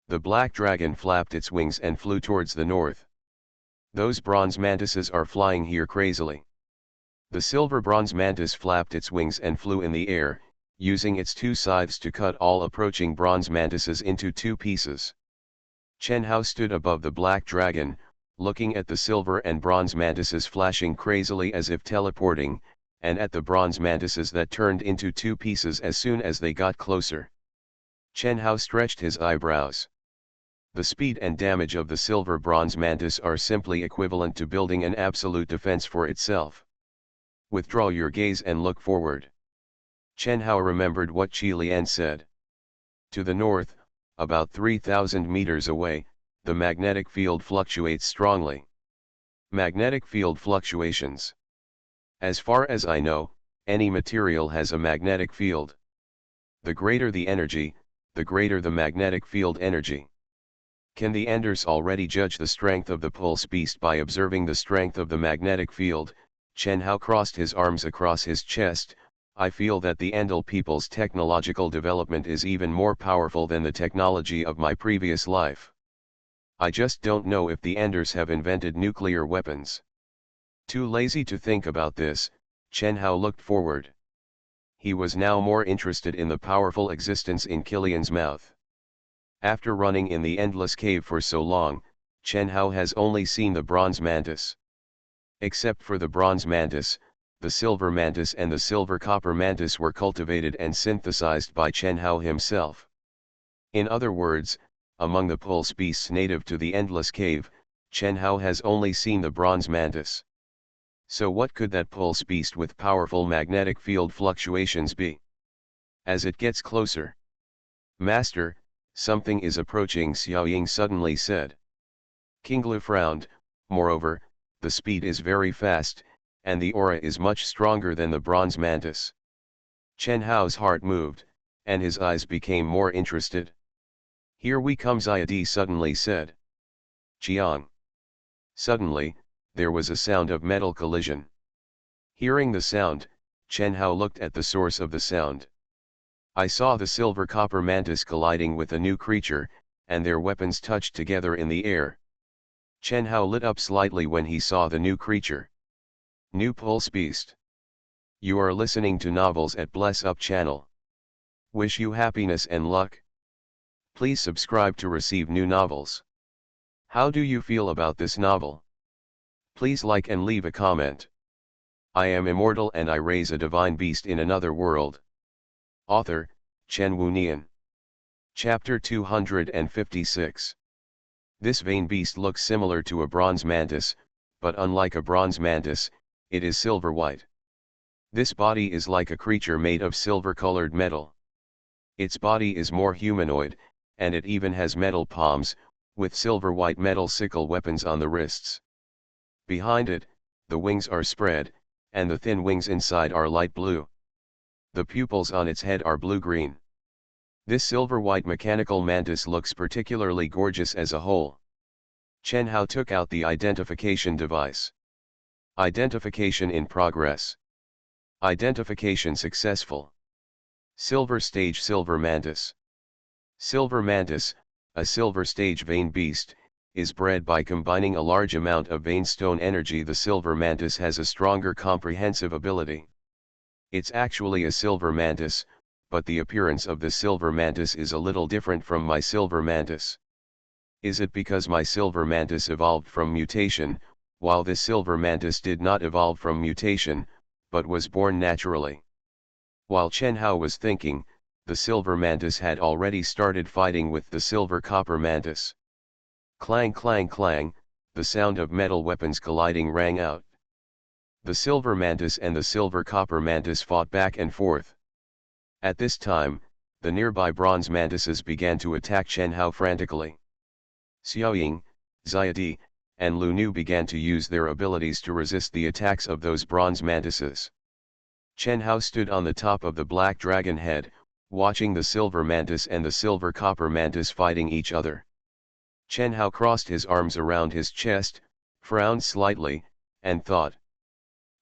The black dragon flapped its wings and flew towards the north. "Those bronze mantises are flying here crazily." The silver bronze mantis flapped its wings and flew in the air, using its 2 scythes to cut all approaching bronze mantises into 2 pieces. Chen Hao stood above the black dragon, looking at the silver and bronze mantises flashing crazily as if teleporting, and at the bronze mantises that turned into 2 pieces as soon as they got closer. Chen Hao stretched his eyebrows. The speed and damage of the silver bronze mantis are simply equivalent to building an absolute defense for itself. "Withdraw your gaze and look forward." Chen Hao remembered what Qi Lian said. To the north, about 3,000 meters away, the magnetic field fluctuates strongly. Magnetic field fluctuations. As far as I know, any material has a magnetic field. The greater the energy, the greater the magnetic field energy. Can the Anders already judge the strength of the pulse beast by observing the strength of the magnetic field? Chen Hao crossed his arms across his chest. "I feel that the Andal people's technological development is even more powerful than the technology of my previous life. I just don't know if the Anders have invented nuclear weapons." Too lazy to think about this, Chen Hao looked forward. He was now more interested in the powerful existence in Kilian's mouth. After running in the endless cave for so long, Chen Hao has only seen the bronze mantis. Except for the bronze mantis, the silver mantis and the silver-copper mantis were cultivated and synthesized by Chen Hao himself. In other words, among the pulse beasts native to the endless cave, Chen Hao has only seen the bronze mantis. So what could that pulse beast with powerful magnetic field fluctuations be? As it gets closer. "Master, Something is approaching, Xiaoying suddenly said. King Lu frowned. Moreover, the speed is very fast, and the aura is much stronger than the bronze mantis. Chen Hao's heart moved, and his eyes became more interested. Here we come, Xiadi suddenly said. Chiang. Suddenly, there was a sound of metal collision. Hearing the sound, Chen Hao looked at the source of the sound. I saw the silver copper mantis colliding with a new creature, and their weapons touched together in the air. Chen Hao lit up slightly when he saw the new creature. New Pulse Beast. You are listening to novels at Bless Up channel. Wish you happiness and luck. Please subscribe to receive new novels. How do you feel about this novel? Please like and leave a comment. I am immortal and I raise a divine beast in another world. Author, Chen Wunian. Chapter 256. This vain beast looks similar to a bronze mantis, but unlike a bronze mantis, it is silver white. This body is like a creature made of silver-colored metal. Its body is more humanoid, and it even has metal palms, with silver-white metal sickle weapons on the wrists. Behind it, the wings are spread, and the thin wings inside are light blue. The pupils on its head are blue-green. This silver-white mechanical mantis looks particularly gorgeous as a whole. Chen Hao took out the identification device. Identification in progress. Identification successful. Silver stage silver mantis. Silver mantis, a silver stage vein beast, is bred by combining a large amount of vein stone energy. The silver mantis has a stronger comprehensive ability. It's actually a silver mantis, but the appearance of the silver mantis is a little different from my silver mantis. Is it because my silver mantis evolved from mutation, while this silver mantis did not evolve from mutation, but was born naturally? While Chen Hao was thinking, the silver mantis had already started fighting with the silver copper mantis. Clang clang clang, the sound of metal weapons colliding rang out. The silver mantis and the silver copper mantis fought back and forth. At this time, the nearby bronze mantises began to attack Chen Hao frantically. Xiaoying, Xiadi, and Lu Nu began to use their abilities to resist the attacks of those bronze mantises. Chen Hao stood on the top of the black dragon head, watching the silver mantis and the silver copper mantis fighting each other. Chen Hao crossed his arms around his chest, frowned slightly, and thought.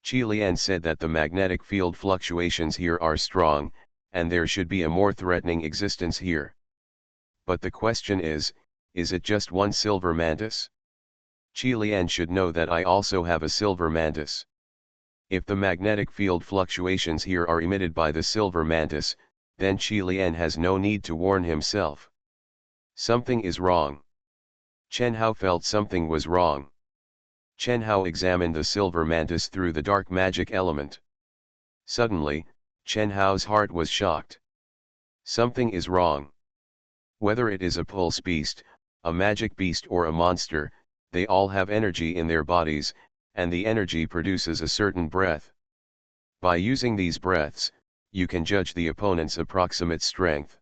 Qi Lian said that the magnetic field fluctuations here are strong, and there should be a more threatening existence here. But the question is it just one silver mantis? Qi Lian should know that I also have a silver mantis. If the magnetic field fluctuations here are emitted by the silver mantis, then Qi Lian has no need to warn himself. Something is wrong. Chen Hao felt something was wrong. Chen Hao examined the silver mantis through the dark magic element. Suddenly, Chen Hao's heart was shocked. Something is wrong. Whether it is a pulse beast, a magic beast or a monster, they all have energy in their bodies, and the energy produces a certain breath. By using these breaths, you can judge the opponent's approximate strength.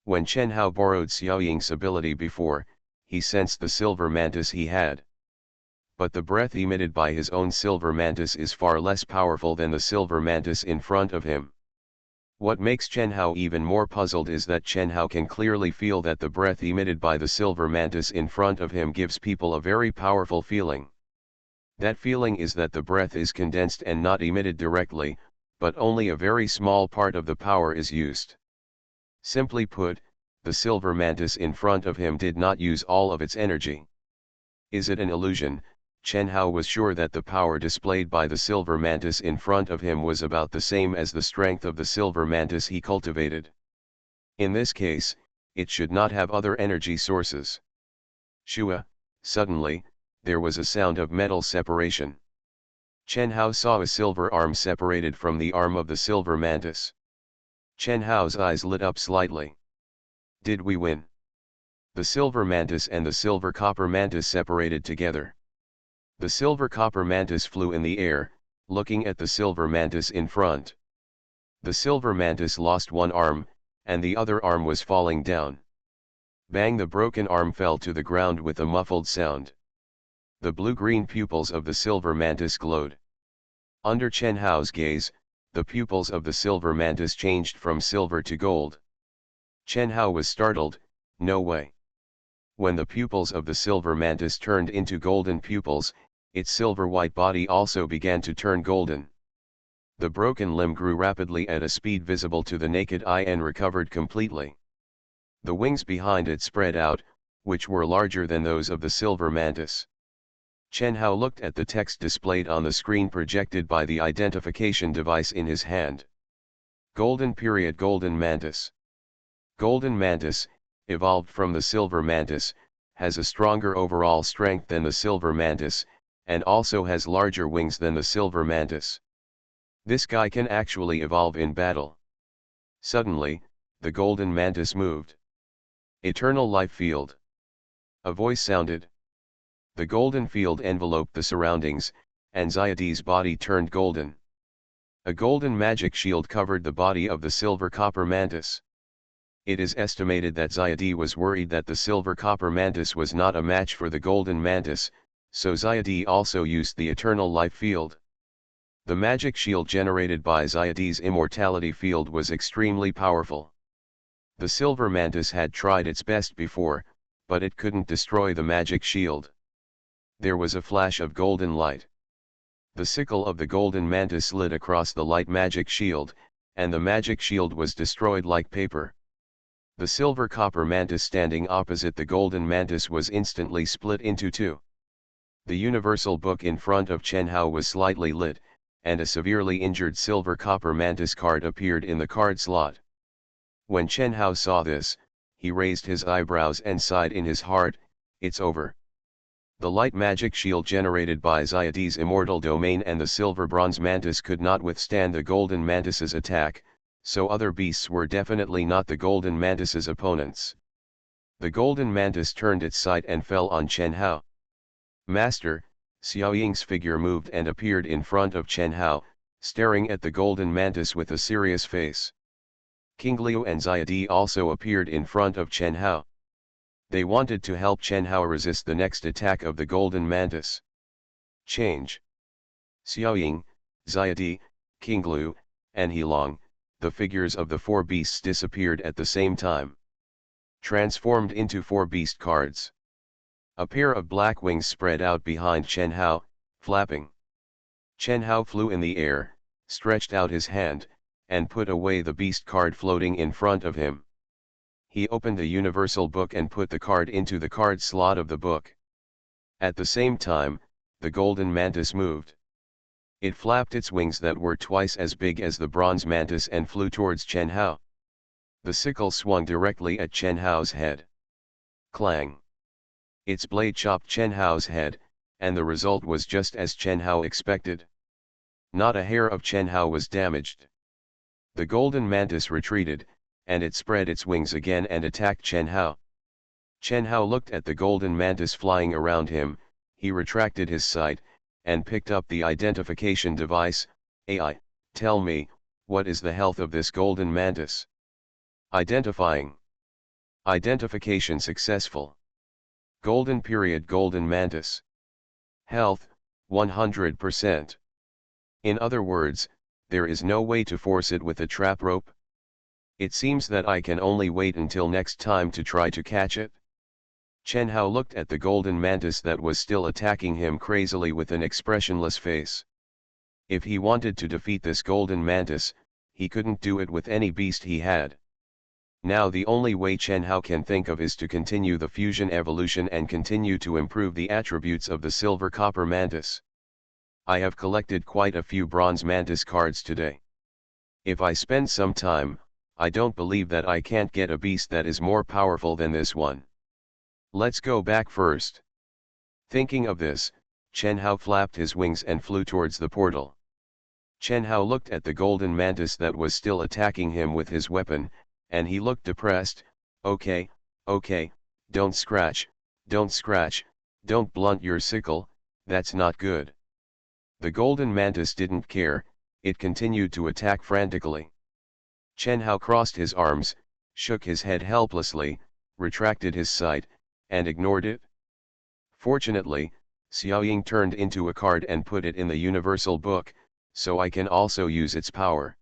When Chen Hao borrowed Xiaoying's ability before, he sensed the silver mantis he had. But the breath emitted by his own silver mantis is far less powerful than the silver mantis in front of him. What makes Chen Hao even more puzzled is that Chen Hao can clearly feel that the breath emitted by the silver mantis in front of him gives people a very powerful feeling. That feeling is that the breath is condensed and not emitted directly, but only a very small part of the power is used. Simply put, the silver mantis in front of him did not use all of its energy. Is it an illusion? Chen Hao was sure that the power displayed by the silver mantis in front of him was about the same as the strength of the silver mantis he cultivated. In this case, it should not have other energy sources. Shua, suddenly, there was a sound of metal separation. Chen Hao saw a silver arm separated from the arm of the silver mantis. Chen Hao's eyes lit up slightly. Did we win? The silver mantis and the silver copper mantis separated together. The silver copper mantis flew in the air, looking at the silver mantis in front. The silver mantis lost one arm, and the other arm was falling down. Bang! The broken arm fell to the ground with a muffled sound. The blue-green pupils of the silver mantis glowed. Under Chen Hao's gaze, the pupils of the silver mantis changed from silver to gold. Chen Hao was startled. No way. When the pupils of the silver mantis turned into golden pupils, its silver-white body also began to turn golden. The broken limb grew rapidly at a speed visible to the naked eye and recovered completely. The wings behind it spread out, which were larger than those of the silver mantis. Chen Hao looked at the text displayed on the screen projected by the identification device in his hand. Golden mantis. Golden mantis, evolved from the silver mantis, has a stronger overall strength than the silver mantis, and also has larger wings than the silver mantis. This guy can actually evolve in battle. Suddenly, the golden mantis moved. Eternal life field. A voice sounded. The golden field enveloped the surroundings, and Xiaodi's body turned golden. A golden magic shield covered the body of the silver copper mantis. It is estimated that Xiaodi was worried that the silver copper mantis was not a match for the golden mantis, so Xiaodi also used the eternal life field. The magic shield generated by Xiaodi's immortality field was extremely powerful. The silver mantis had tried its best before, but it couldn't destroy the magic shield. There was a flash of golden light. The sickle of the golden mantis slid across the light magic shield, and the magic shield was destroyed like paper. The silver copper mantis standing opposite the golden mantis was instantly split into two. The universal book in front of Chen Hao was slightly lit, and a severely injured silver copper mantis card appeared in the card slot. When Chen Hao saw this, he raised his eyebrows and sighed in his heart, "It's over." The light magic shield generated by Xiaodi's immortal domain and the silver bronze mantis could not withstand the golden mantis's attack, so other beasts were definitely not the golden mantis's opponents. The golden mantis turned its sight and fell on Chen Hao. Master, Xiao Ying's figure moved and appeared in front of Chen Hao, staring at the golden mantis with a serious face. King Liu and Xiaodi also appeared in front of Chen Hao. They wanted to help Chen Hao resist the next attack of the golden mantis. Change. Xiao Ying, Xiaodi, King Liu, and Heilong, the figures of the four beasts disappeared at the same time. Transformed into four beast cards. A pair of black wings spread out behind Chen Hao, flapping. Chen Hao flew in the air, stretched out his hand, and put away the beast card floating in front of him. He opened the universal book and put the card into the card slot of the book. At the same time, the golden mantis moved. It flapped its wings that were twice as big as the bronze mantis and flew towards Chen Hao. The sickle swung directly at Chen Hao's head. Clang! Its blade chopped Chen Hao's head, and the result was just as Chen Hao expected. Not a hair of Chen Hao was damaged. The golden mantis retreated, and it spread its wings again and attacked Chen Hao. Chen Hao looked at the golden mantis flying around him, he retracted his sight, and picked up the identification device. "AI, tell me, what is the health of this golden mantis?" Identifying. Identification successful. Golden mantis. Health, 100%. In other words, there is no way to force it with a trap rope? It seems that I can only wait until next time to try to catch it. Chen Hao looked at the golden mantis that was still attacking him crazily with an expressionless face. If he wanted to defeat this golden mantis, he couldn't do it with any beast he had. Now the only way Chen Hao can think of is to continue the fusion evolution and continue to improve the attributes of the silver copper mantis. I have collected quite a few bronze mantis cards today. If I spend some time, I don't believe that I can't get a beast that is more powerful than this one. Let's go back first. Thinking of this, Chen Hao flapped his wings and flew towards the portal. Chen Hao looked at the golden mantis that was still attacking him with his weapon, and he looked depressed. Okay, don't scratch, don't blunt your sickle, that's not good. The golden mantis didn't care, it continued to attack frantically. Chen Hao crossed his arms, shook his head helplessly, retracted his sight, and ignored it? Fortunately, Xiaoying turned into a card and put it in the universal book, so I can also use its power.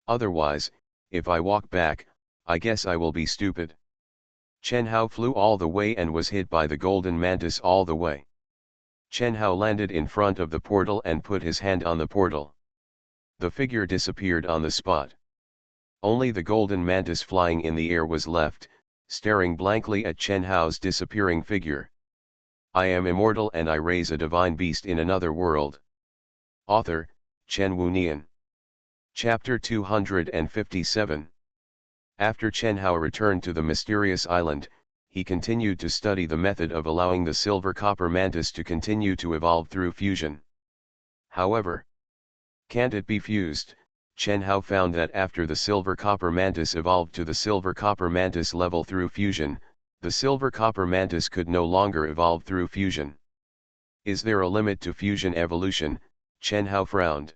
Otherwise, if I walk back, I guess I will be stupid. Chen Hao flew all the way and was hit by the golden mantis all the way. Chen Hao landed in front of the portal and put his hand on the portal. The figure disappeared on the spot. Only the golden mantis flying in the air was left, staring blankly at Chen Hao's disappearing figure. I am immortal and I raise a divine beast in another world. Author, Chen Wunian. Chapter 257. After Chen Hao returned to the mysterious island, he continued to study the method of allowing the silver copper mantis to continue to evolve through fusion. However, can't it be fused? Chen Hao found that after the silver copper mantis evolved to the silver copper mantis level through fusion, the silver copper mantis could no longer evolve through fusion. Is there a limit to fusion evolution? Chen Hao frowned.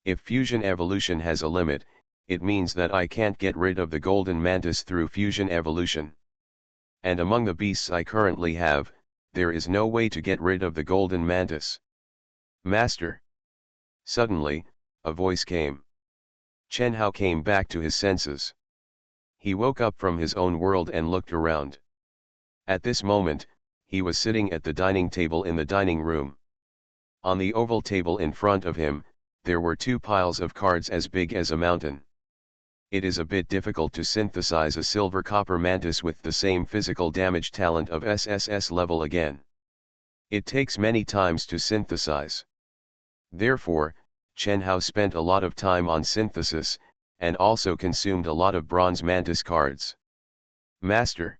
If fusion evolution has a limit, it means that I can't get rid of the golden mantis through fusion evolution. And among the beasts I currently have, there is no way to get rid of the golden mantis. Master. Suddenly, a voice came. Chen Hao came back to his senses. He woke up from his own world and looked around. At this moment, he was sitting at the dining table in the dining room. On the oval table in front of him, there were two piles of cards as big as a mountain. It is a bit difficult to synthesize a silver copper mantis with the same physical damage talent of SSS level again. It takes many times to synthesize. Therefore, Chen Hao spent a lot of time on synthesis, and also consumed a lot of bronze mantis cards. Master.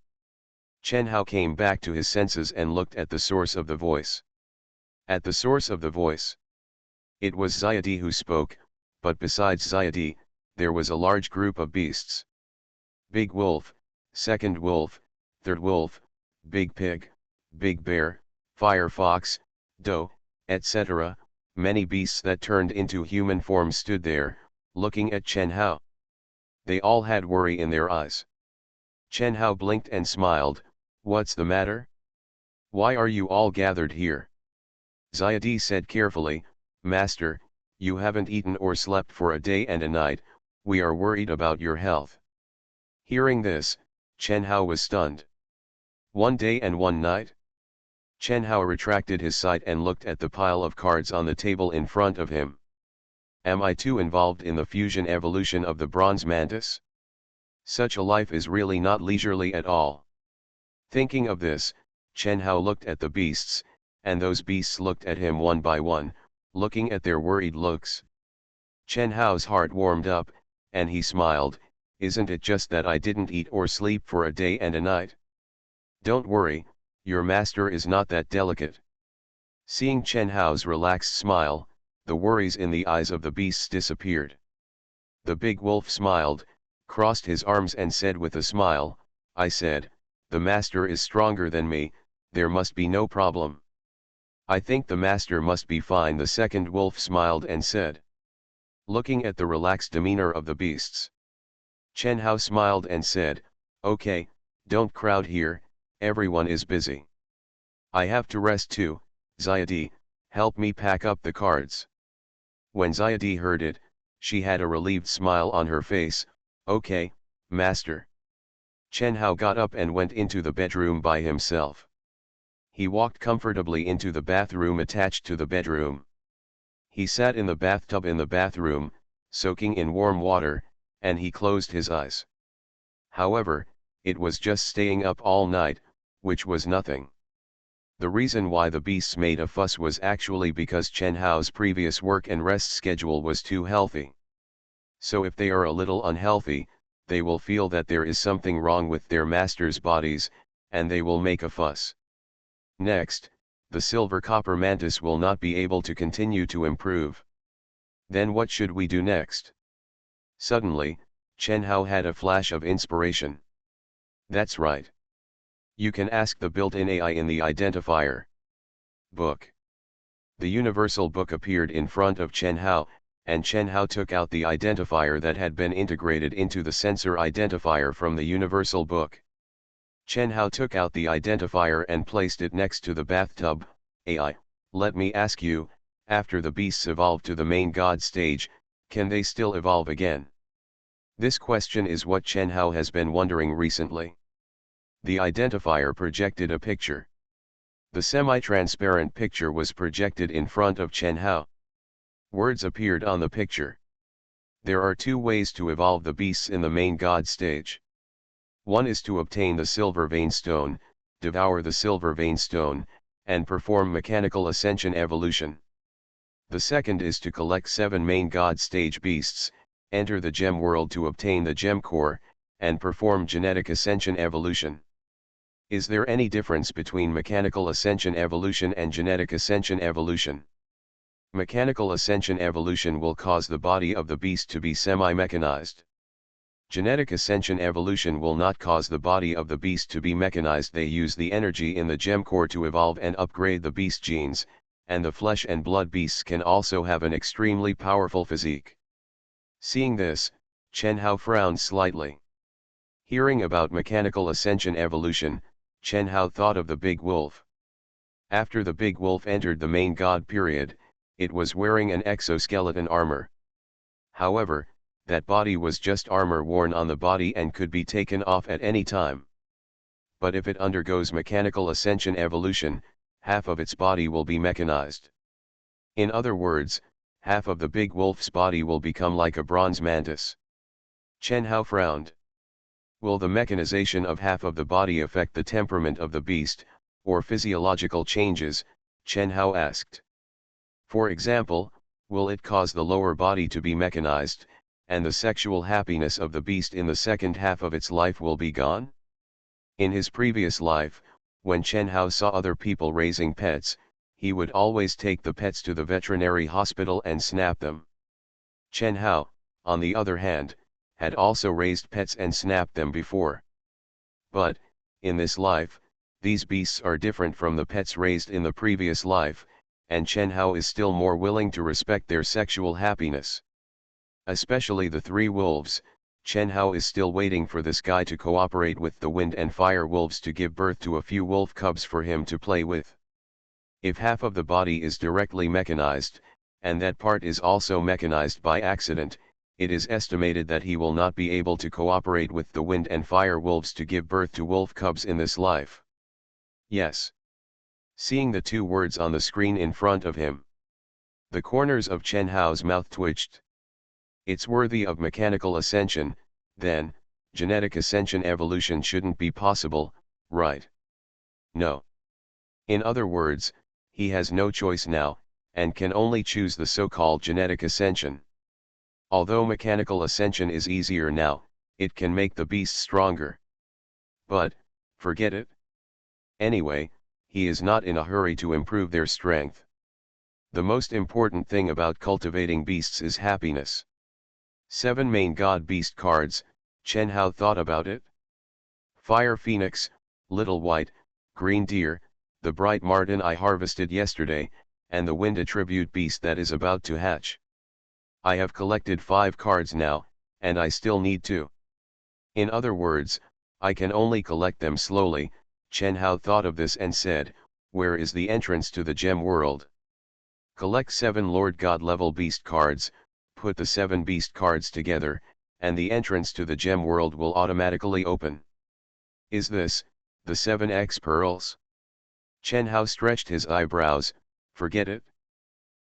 Chen Hao came back to his senses and looked at the source of the voice. At the source of the voice. It was Xiaodi who spoke, but besides Xiaodi, there was a large group of beasts. Big Wolf, Second Wolf, Third Wolf, Big Pig, Big Bear, Fire Fox, Doe, etc., many beasts that turned into human form stood there, looking at Chen Hao. They all had worry in their eyes. Chen Hao blinked and smiled. What's the matter? Why are you all gathered here? Xiaodi said carefully, Master, you haven't eaten or slept for a day and a night, we are worried about your health. Hearing this, Chen Hao was stunned. 1 day and 1 night? Chen Hao retracted his sight and looked at the pile of cards on the table in front of him. Am I too involved in the fusion evolution of the bronze mantis? Such a life is really not leisurely at all. Thinking of this, Chen Hao looked at the beasts, and those beasts looked at him one by one, looking at their worried looks. Chen Hao's heart warmed up, and he smiled. Isn't it just that I didn't eat or sleep for a day and a night? Don't worry, your master is not that delicate. Seeing Chen Hao's relaxed smile, the worries in the eyes of the beasts disappeared. The big wolf smiled, crossed his arms and said with a smile, I said, the master is stronger than me, there must be no problem. I think the master must be fine. The second wolf smiled and said. Looking at the relaxed demeanor of the beasts, Chen Hao smiled and said, okay, don't crowd here, everyone is busy. I have to rest too. Xiaodi, help me pack up the cards. When Xiaodi heard it, she had a relieved smile on her face. Okay, master. Chen Hao got up and went into the bedroom by himself. He walked comfortably into the bathroom attached to the bedroom. He sat in the bathtub in the bathroom, soaking in warm water, and he closed his eyes. However, it was just staying up all night, which was nothing. The reason why the beasts made a fuss was actually because Chen Hao's previous work and rest schedule was too healthy. So if they are a little unhealthy, they will feel that there is something wrong with their master's bodies, and they will make a fuss. Next, the silver copper mantis will not be able to continue to improve. Then what should we do next? Suddenly, Chen Hao had a flash of inspiration. That's right. You can ask the built-in AI in the identifier book. The universal book appeared in front of Chen Hao, and Chen Hao took out the identifier that had been integrated into the sensor identifier from the universal book. Chen Hao took out the identifier and placed it next to the bathtub. AI, let me ask you, after the beasts evolve to the main god stage, can they still evolve again? This question is what Chen Hao has been wondering recently. The identifier projected a picture. The semi-transparent picture was projected in front of Chen Hao. Words appeared on the picture. There are two ways to evolve the beasts in the main god stage. One is to obtain the silver vein stone, devour the silver vein stone, and perform mechanical ascension evolution. The second is to collect 7 main god stage beasts, enter the gem world to obtain the gem core, and perform genetic ascension evolution. Is there any difference between mechanical ascension evolution and genetic ascension evolution? Mechanical ascension evolution will cause the body of the beast to be semi-mechanized. Genetic ascension evolution will not cause the body of the beast to be mechanized. They use the energy in the gem core to evolve and upgrade the beast genes, and the flesh and blood beasts can also have an extremely powerful physique. Seeing this, Chen Hao frowned slightly. Hearing about mechanical ascension evolution, Chen Hao thought of the big wolf. After the big wolf entered the main god period, it was wearing an exoskeleton armor. However, that body was just armor worn on the body and could be taken off at any time. But if it undergoes mechanical ascension evolution, half of its body will be mechanized. In other words, half of the big wolf's body will become like a bronze mantis. Chen Hao frowned. Will the mechanization of half of the body affect the temperament of the beast, or physiological changes? Chen Hao asked. For example, will it cause the lower body to be mechanized, and the sexual happiness of the beast in the second half of its life will be gone? In his previous life, when Chen Hao saw other people raising pets, he would always take the pets to the veterinary hospital and snap them. Chen Hao, on the other hand, had also raised pets and snapped them before. But, in this life, these beasts are different from the pets raised in the previous life, and Chen Hao is still more willing to respect their sexual happiness. Especially the 3 wolves, Chen Hao is still waiting for this guy to cooperate with the wind and fire wolves to give birth to a few wolf cubs for him to play with. If half of the body is directly mechanized, and that part is also mechanized by accident, it is estimated that he will not be able to cooperate with the wind and fire wolves to give birth to wolf cubs in this life. Yes. Seeing the 2 words on the screen in front of him, the corners of Chen Hao's mouth twitched. It's worthy of mechanical ascension, then, genetic ascension evolution shouldn't be possible, right? No. In other words, he has no choice now, and can only choose the so-called genetic ascension. Although mechanical ascension is easier now, it can make the beast stronger. But, forget it. Anyway, he is not in a hurry to improve their strength. The most important thing about cultivating beasts is happiness. 7 main god beast cards. Chen Hao thought about it. Fire Phoenix, Little White, Green Deer, the Bright Marten I harvested yesterday, and the Wind Attribute beast that is about to hatch. I have collected 5 cards now, and I still need 2. In other words, I can only collect them slowly. Chen Hao thought of this and said, where is the entrance to the gem world? Collect 7 Lord God level beast cards, put the 7 beast cards together, and the entrance to the gem world will automatically open. Is this, the 7x pearls? Chen Hao stretched his eyebrows. Forget it.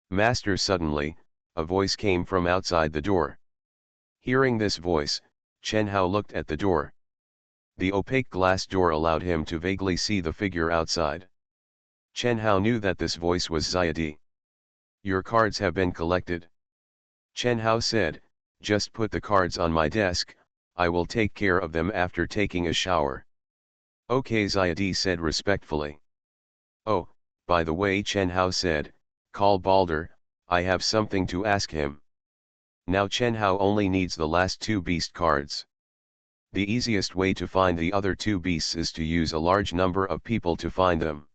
Master. Suddenly, a voice came from outside the door. Hearing this voice, Chen Hao looked at the door. The opaque glass door allowed him to vaguely see the figure outside. Chen Hao knew that this voice was Xiadi. Your cards have been collected. Chen Hao said, just put the cards on my desk, I will take care of them after taking a shower. Okay, Xiadi said respectfully. Oh, by the way, Chen Hao said, call Balder, I have something to ask him. Now Chen Hao only needs the last 2 beast cards. The easiest way to find the other 2 beasts is to use a large number of people to find them.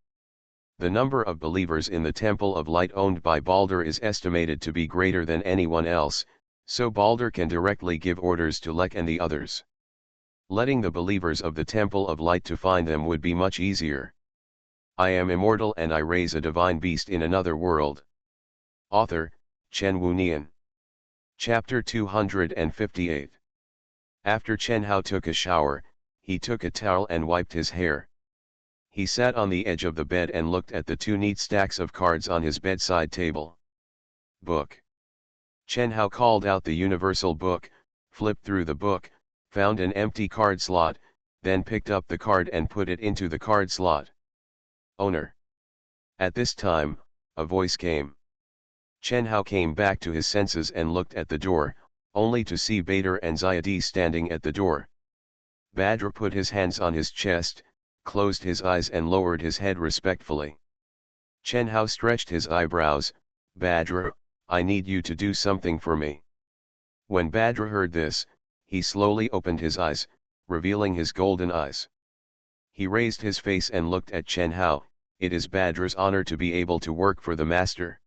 The number of believers in the Temple of Light owned by Balder is estimated to be greater than anyone else, so Balder can directly give orders to Lek and the others. Letting the believers of the Temple of Light to find them would be much easier. I am immortal and I raise a divine beast in another world. Author, Chen Wunian. Chapter 258. After Chen Hao took a shower, he took a towel and wiped his hair. He sat on the edge of the bed and looked at the two neat stacks of cards on his bedside table. Book. Chen Hao called out the universal book, flipped through the book, found an empty card slot, then picked up the card and put it into the card slot. Owner. At this time, a voice came. Chen Hao came back to his senses and looked at the door, only to see Badr and Zayadi standing at the door. Badr put his hands on his chest, closed his eyes and lowered his head respectfully. Chen Hao stretched his eyebrows. Badr, I need you to do something for me. When Badr heard this, he slowly opened his eyes, revealing his golden eyes. He raised his face and looked at Chen Hao. It is Badr's honor to be able to work for the master.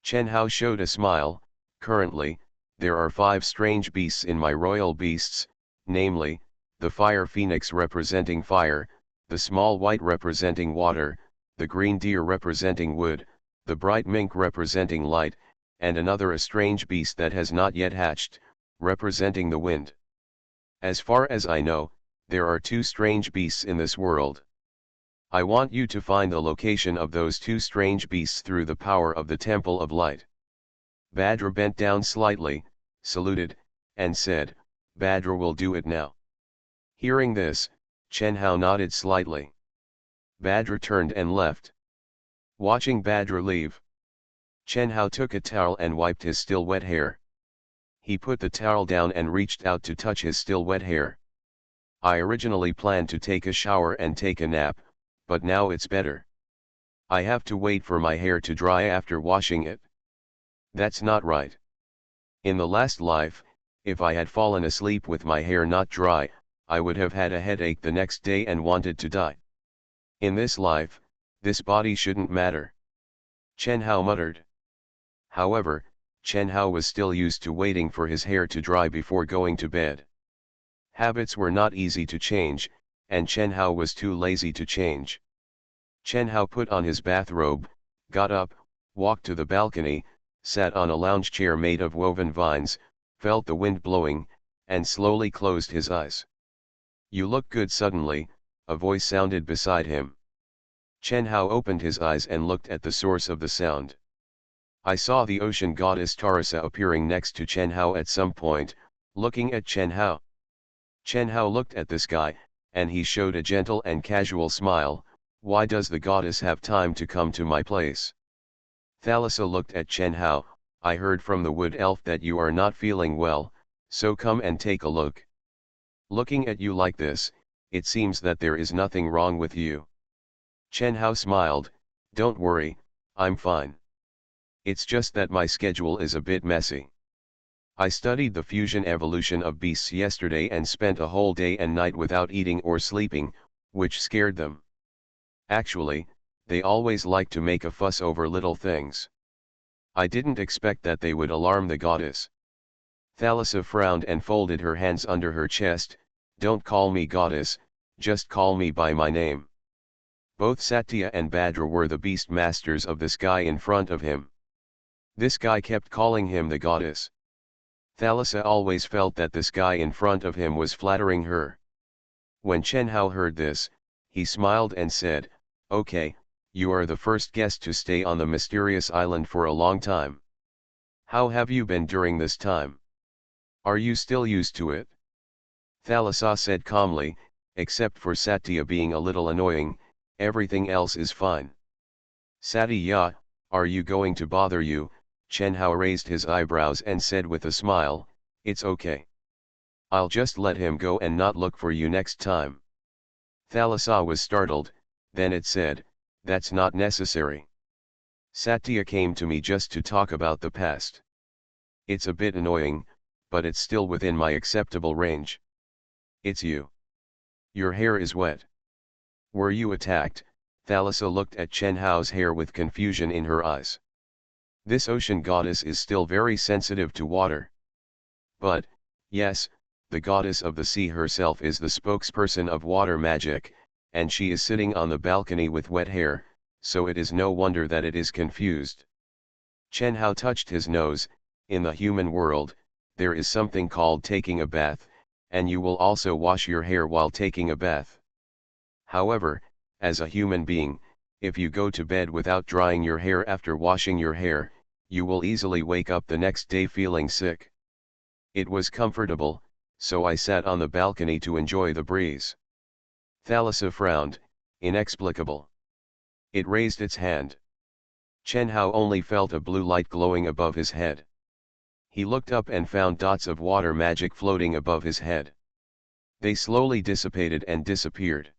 Chen Hao showed a smile. Currently, there are 5 strange beasts in my royal beasts, namely, the fire phoenix representing fire, the small white representing water, the green deer representing wood, the bright mink representing light, and another a strange beast that has not yet hatched, representing the wind. As far as I know, there are 2 strange beasts in this world. I want you to find the location of those 2 strange beasts through the power of the Temple of Light. Badr bent down slightly, saluted, and said, Badr will do it now. Hearing this, Chen Hao nodded slightly. Badr turned and left. Watching Badr leave, Chen Hao took a towel and wiped his still wet hair. He put the towel down and reached out to touch his still wet hair. I originally planned to take a shower and take a nap, but now it's better. I have to wait for my hair to dry after washing it. That's not right. In the last life, if I had fallen asleep with my hair not dry, I would have had a headache the next day and wanted to die. In this life, this body shouldn't matter. Chen Hao muttered. However, Chen Hao was still used to waiting for his hair to dry before going to bed. Habits were not easy to change, and Chen Hao was too lazy to change. Chen Hao put on his bathrobe, got up, walked to the balcony, sat on a lounge chair made of woven vines, felt the wind blowing, and slowly closed his eyes. You look good suddenly, a voice sounded beside him. Chen Hao opened his eyes and looked at the source of the sound. I saw the ocean goddess Tarasa appearing next to Chen Hao at some point, looking at Chen Hao. Chen Hao looked at the sky, and he showed a gentle and casual smile. Why does the goddess have time to come to my place? Thalassa looked at Chen Hao. I heard from the wood elf that you are not feeling well, so come and take a look. Looking at you like this, it seems that there is nothing wrong with you. Chen Hao smiled. Don't worry, I'm fine. It's just that my schedule is a bit messy. I studied the fusion evolution of beasts yesterday and spent a whole day and night without eating or sleeping, which scared them. Actually, they always like to make a fuss over little things. I didn't expect that they would alarm the goddess. Thalassa frowned and folded her hands under her chest. Don't call me goddess, just call me by my name. Both Satya and Badr were the beast masters of the sky in front of him. This guy kept calling him the goddess. Thalassa always felt that the sky in front of him was flattering her. When Chen Hao heard this, he smiled and said, Okay, you are the first guest to stay on the mysterious island for a long time. How have you been during this time? Are you still used to it? Thalassa said calmly, except for Satya being a little annoying, everything else is fine. Satya, are you going to bother you? Chen Hao raised his eyebrows and said with a smile, It's okay. I'll just let him go and not look for you next time. Thalassa was startled, then it said, That's not necessary. Satya came to me just to talk about the past. It's a bit annoying, but it's still within my acceptable range. It's you. Your hair is wet. Were you attacked? Thalassa looked at Chen Hao's hair with confusion in her eyes. This ocean goddess is still very sensitive to water. But, yes, the goddess of the sea herself is the spokesperson of water magic, and she is sitting on the balcony with wet hair, so it is no wonder that it is confused. Chen Hao touched his nose. In the human world, there is something called taking a bath, and you will also wash your hair while taking a bath. However, as a human being, if you go to bed without drying your hair after washing your hair, you will easily wake up the next day feeling sick. It was comfortable, so I sat on the balcony to enjoy the breeze. Thalassa frowned, inexplicable. It raised its hand. Chen Hao only felt a blue light glowing above his head. He looked up and found dots of water magic floating above his head. They slowly dissipated and disappeared.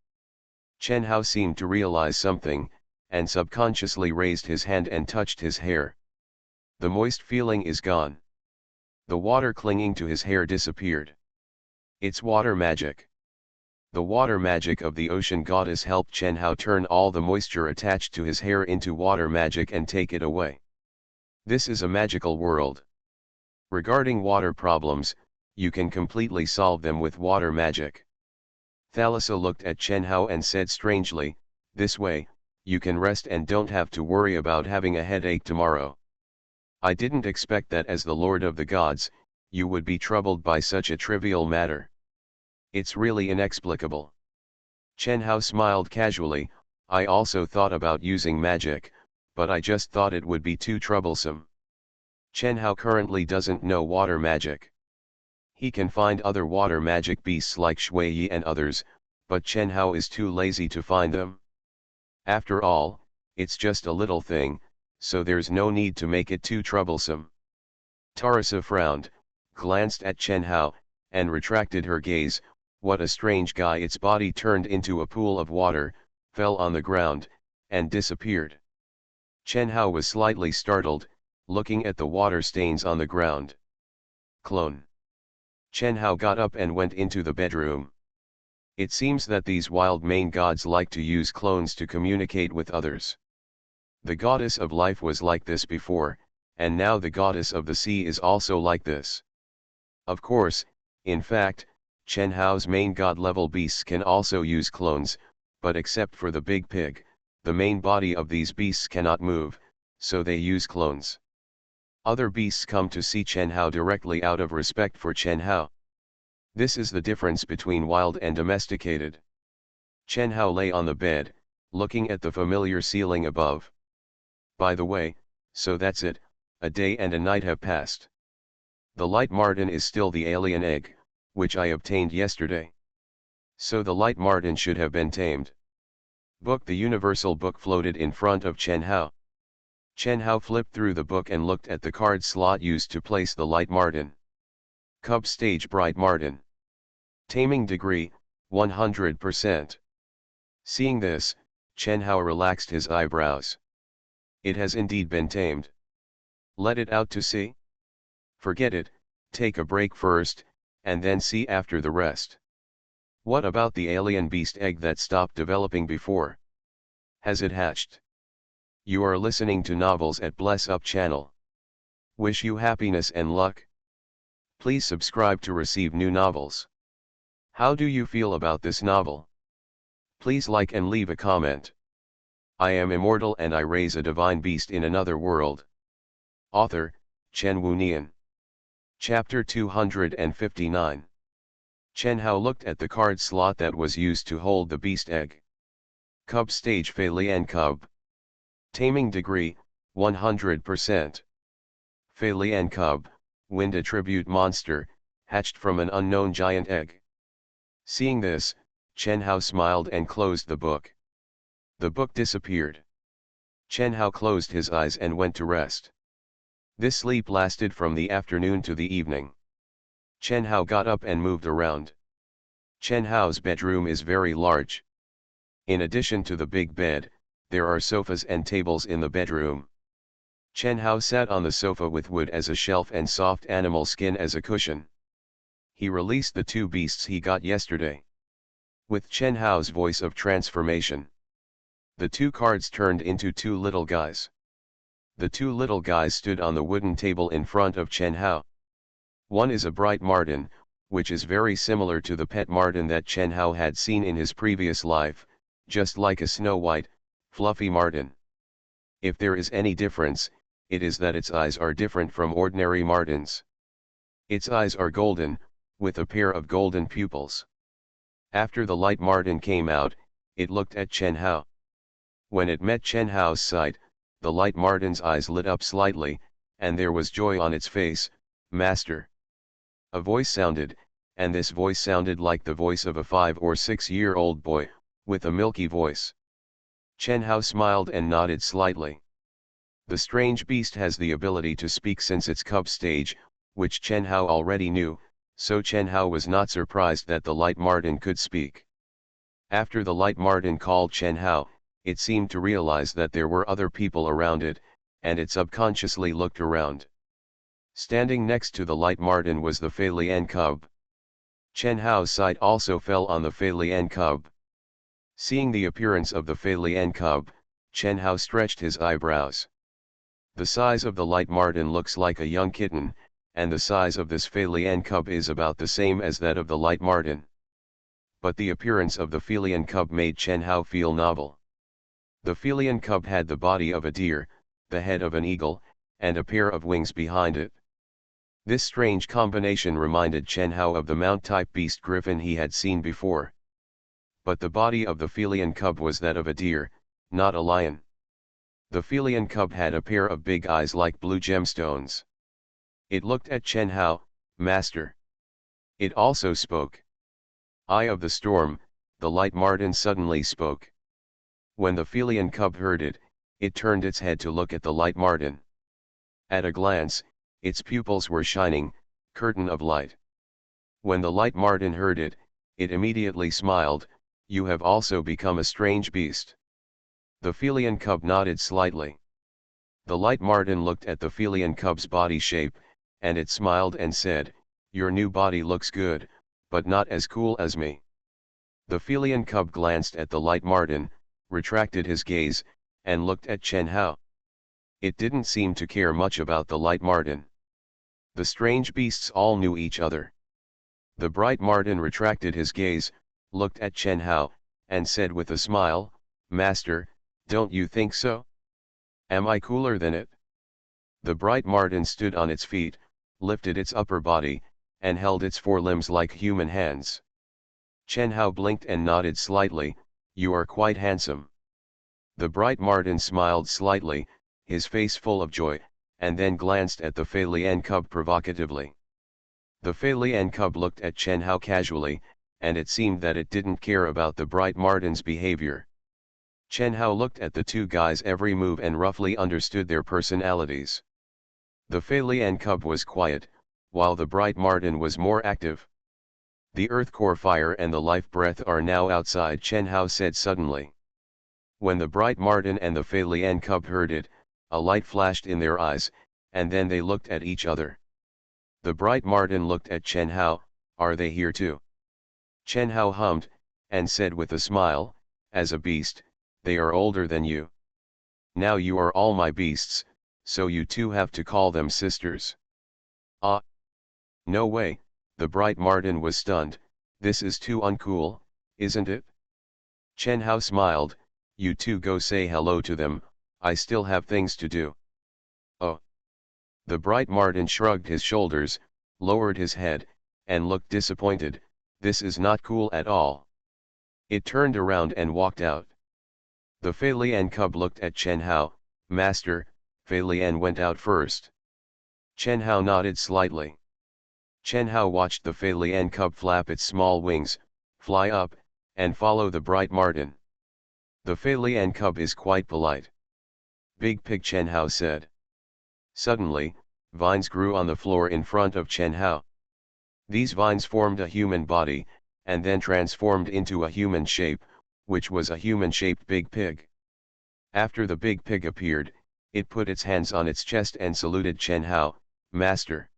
Chen Hao seemed to realize something, and subconsciously raised his hand and touched his hair. The moist feeling is gone. The water clinging to his hair disappeared. It's water magic. The water magic of the ocean goddess helped Chen Hao turn all the moisture attached to his hair into water magic and take it away. This is a magical world. Regarding water problems, you can completely solve them with water magic. Thalassa looked at Chen Hao and said strangely, "This way, you can rest and don't have to worry about having a headache tomorrow. I didn't expect that as the Lord of the Gods, you would be troubled by such a trivial matter. It's really inexplicable." Chen Hao smiled casually. "I also thought about using magic, but I just thought it would be too troublesome." Chen Hao currently doesn't know water magic. He can find other water magic beasts like Shui Yi and others, but Chen Hao is too lazy to find them. After all, it's just a little thing, so there's no need to make it too troublesome. Tarasa frowned, glanced at Chen Hao, and retracted her gaze. What a strange guy. Its body turned into a pool of water, fell on the ground, and disappeared. Chen Hao was slightly startled, looking at the water stains on the ground. Clone. Chen Hao got up and went into the bedroom. It seems that these wild mane gods like to use clones to communicate with others. The goddess of life was like this before, and now the goddess of the sea is also like this. Of course, in fact, Chen Hao's main god-level beasts can also use clones, but except for the big pig, the main body of these beasts cannot move, so they use clones. Other beasts come to see Chen Hao directly out of respect for Chen Hao. This is the difference between wild and domesticated. Chen Hao lay on the bed, looking at the familiar ceiling above. By the way, so that's it, a day and a night have passed. The light marten is still the alien egg, which I obtained yesterday. So the light marten should have been tamed. Book. The universal book floated in front of Chen Hao. Chen Hao flipped through the book and looked at the card slot used to place the light marten. Cub stage bright marten. Taming degree, 100%. Seeing this, Chen Hao relaxed his eyebrows. It has indeed been tamed. Let it out to sea? Forget it, take a break first, and then see after the rest. What about the alien beast egg that stopped developing before? Has it hatched? You are listening to Novels at Bless Up channel. Wish you happiness and luck. Please subscribe to receive new novels. How do you feel about this novel? Please like and leave a comment. I am immortal and I raise a divine beast in another world. Author, Chen Wunian. Chapter 259. Chen Hao looked at the card slot that was used to hold the beast egg. Cub stage Fei Lian Cub. Taming degree, 100%. Fei Lian Cub, wind attribute monster, hatched from an unknown giant egg. Seeing this, Chen Hao smiled and closed the book. The book disappeared. Chen Hao closed his eyes and went to rest. This sleep lasted from the afternoon to the evening. Chen Hao got up and moved around. Chen Hao's bedroom is very large. In addition to the big bed, there are sofas and tables in the bedroom. Chen Hao sat on the sofa with wood as a shelf and soft animal skin as a cushion. He released the two beasts he got yesterday. With Chen Hao's voice of transformation, the two cards turned into two little guys. The two little guys stood on the wooden table in front of Chen Hao. One is a bright marten, which is very similar to the pet marten that Chen Hao had seen in his previous life, just like a snow-white, fluffy marten. If there is any difference, it is that its eyes are different from ordinary martens. Its eyes are golden, with a pair of golden pupils. After the light marten came out, it looked at Chen Hao. When it met Chen Hao's sight, the light marten's eyes lit up slightly, and there was joy on its face. "Master." A voice sounded, and this voice sounded like the voice of a 5 or 6-year-old boy, with a milky voice. Chen Hao smiled and nodded slightly. The strange beast has the ability to speak since its cub stage, which Chen Hao already knew, so Chen Hao was not surprised that the light marten could speak. After the light marten called Chen Hao, it seemed to realize that there were other people around it, and it subconsciously looked around. Standing next to the light marten was the Fei Lian cub. Chen Hao's sight also fell on the Fei Lian cub. Seeing the appearance of the Fei Lian cub, Chen Hao stretched his eyebrows. The size of the light marten looks like a young kitten, and the size of this Fei Lian cub is about the same as that of the light marten. But the appearance of the Fei Lian cub made Chen Hao feel novel. The Fei Lian cub had the body of a deer, the head of an eagle, and a pair of wings behind it. This strange combination reminded Chen Hao of the mount-type beast griffin he had seen before. But the body of the Fei Lian cub was that of a deer, not a lion. The Fei Lian cub had a pair of big eyes like blue gemstones. It looked at Chen Hao. "Master." It also spoke. "Eye of the storm," the light marten suddenly spoke. When the Fei Lian cub heard it, it turned its head to look at the light marten. At a glance, its pupils were shining, curtain of light. When the light marten heard it, it immediately smiled. "You have also become a strange beast." The Fei Lian cub nodded slightly. The light marten looked at the Fei Lian cub's body shape, and it smiled and said, "Your new body looks good, but not as cool as me." The Fei Lian cub glanced at the light marten, retracted his gaze, and looked at Chen Hao. It didn't seem to care much about the light marten. The strange beasts all knew each other. The bright marten retracted his gaze, looked at Chen Hao, and said with a smile, "Master, don't you think so? Am I cooler than it?" The bright marten stood on its feet, lifted its upper body, and held its forelimbs like human hands. Chen Hao blinked and nodded slightly. "You are quite handsome." The bright marten smiled slightly, his face full of joy, and then glanced at the Fei Lian cub provocatively. The Fei Lian cub looked at Chen Hao casually, and it seemed that it didn't care about the bright marten's behavior. Chen Hao looked at the two guys' every move and roughly understood their personalities. The Fei Lian cub was quiet, while the bright marten was more active. "The earth core fire and the life breath are now outside," Chen Hao said suddenly. When the bright marten and the Fei Lian cub heard it, a light flashed in their eyes, and then they looked at each other. The bright marten looked at Chen Hao. "Are they here too?" Chen Hao hummed, and said with a smile, "As a beast, they are older than you. Now you are all my beasts, so you too have to call them sisters." "Ah! No way," the bright marten was stunned. "This is too uncool, isn't it?" Chen Hao smiled. "You two go say hello to them, I still have things to do." "Oh." The bright marten shrugged his shoulders, lowered his head, and looked disappointed. "This is not cool at all." It turned around and walked out. The Fei Lian cub looked at Chen Hao. "Master." Fei Lian went out first. Chen Hao nodded slightly. Chen Hao watched the Fei Lian cub flap its small wings, fly up, and follow the bright marten. The Fei Lian cub is quite polite. "Big pig," Chen Hao said. Suddenly, vines grew on the floor in front of Chen Hao. These vines formed a human body, and then transformed into a human shape, which was a human-shaped big pig. After the big pig appeared, it put its hands on its chest and saluted Chen Hao. "Master."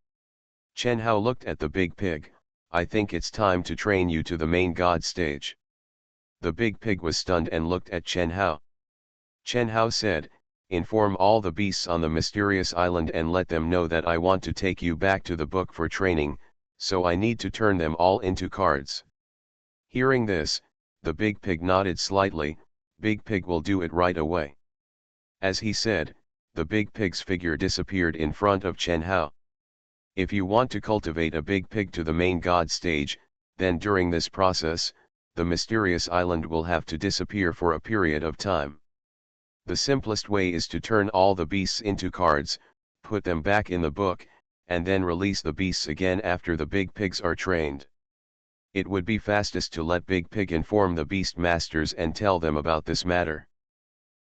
Chen Hao looked at the big pig. "I think it's time to train you to the main god stage." The big pig was stunned and looked at Chen Hao. Chen Hao said, "Inform all the beasts on the mysterious island and let them know that I want to take you back to the book for training, so I need to turn them all into cards. Hearing this, the big pig nodded slightly. Big pig will do it right away. As he said, the big pig's figure disappeared in front of Chen Hao. If you want to cultivate a big pig to the main god stage, then during this process, the mysterious island will have to disappear for a period of time. The simplest way is to turn all the beasts into cards, put them back in the book, and then release the beasts again after the big pigs are trained. It would be fastest to let Big Pig inform the beast masters and tell them about this matter.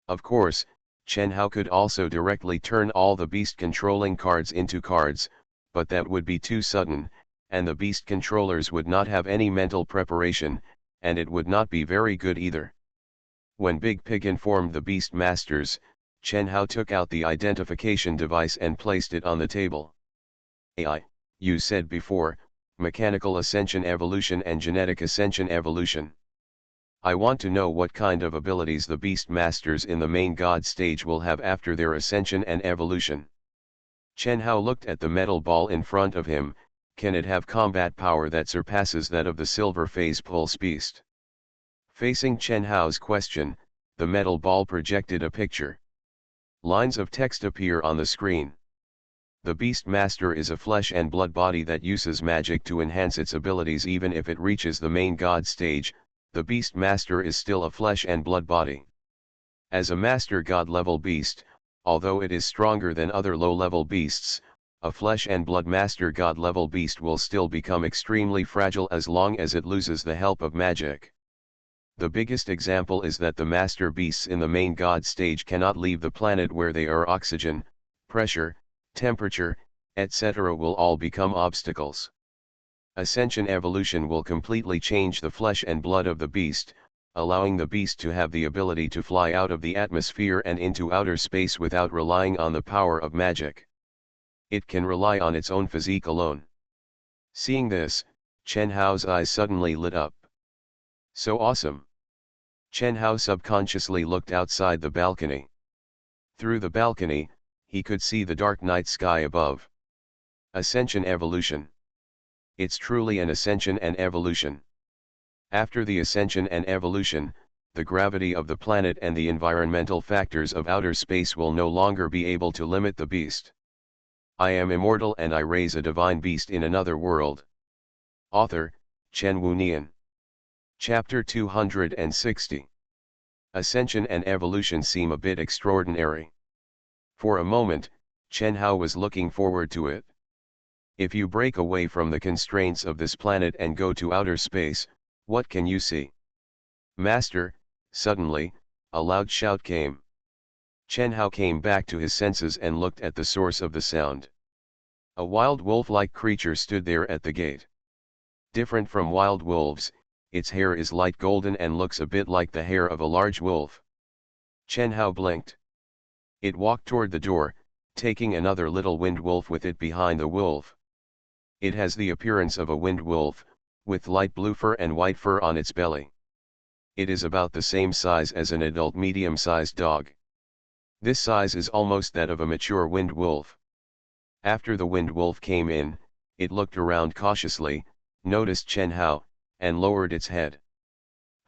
Of course, Chen Hao could also directly turn all the beast controlling cards into cards, but that would be too sudden, and the beast controllers would not have any mental preparation, and it would not be very good either. When Big Pig informed the beast masters, Chen Hao took out the identification device and placed it on the table. AI, you said before, mechanical ascension evolution and genetic ascension evolution. I want to know what kind of abilities the beast masters in the main god stage will have after their ascension and evolution. Chen Hao looked at the metal ball in front of him. Can it have combat power that surpasses that of the silver phase pulse beast? Facing Chen Hao's question, the metal ball projected a picture. Lines of text appear on the screen. The Beast Master is a flesh and blood body that uses magic to enhance its abilities. Even if it reaches the main god stage, the Beast Master is still a flesh and blood body. As a Master God level beast, although it is stronger than other low-level beasts, a flesh and blood Master God level beast will still become extremely fragile as long as it loses the help of magic. The biggest example is that the Master Beasts in the main god stage cannot leave the planet where they are. Oxygen, pressure, temperature, etc. will all become obstacles. Ascension evolution will completely change the flesh and blood of the beast, allowing the beast to have the ability to fly out of the atmosphere and into outer space without relying on the power of magic. It can rely on its own physique alone. Seeing this, Chen Hao's eyes suddenly lit up. So awesome! Chen Hao subconsciously looked outside the balcony. Through the balcony, he could see the dark night sky above. Ascension evolution. It's truly an ascension and evolution. After the ascension and evolution, the gravity of the planet and the environmental factors of outer space will no longer be able to limit the beast. I am immortal and I raise a divine beast in another world. Author, Chen Wunian. Chapter 260. Ascension and evolution seem a bit extraordinary. For a moment, Chen Hao was looking forward to it. If you break away from the constraints of this planet and go to outer space, what can you see? Master, suddenly, a loud shout came. Chen Hao came back to his senses and looked at the source of the sound. A wild wolf-like creature stood there at the gate. Different from wild wolves, its hair is light golden and looks a bit like the hair of a large wolf. Chen Hao blinked. It walked toward the door, taking another little wind wolf with it behind the wolf. It has the appearance of a wind wolf, with light blue fur and white fur on its belly. It is about the same size as an adult medium-sized dog. This size is almost that of a mature wind wolf. After the wind wolf came in, it looked around cautiously, noticed Chen Hao, and lowered its head.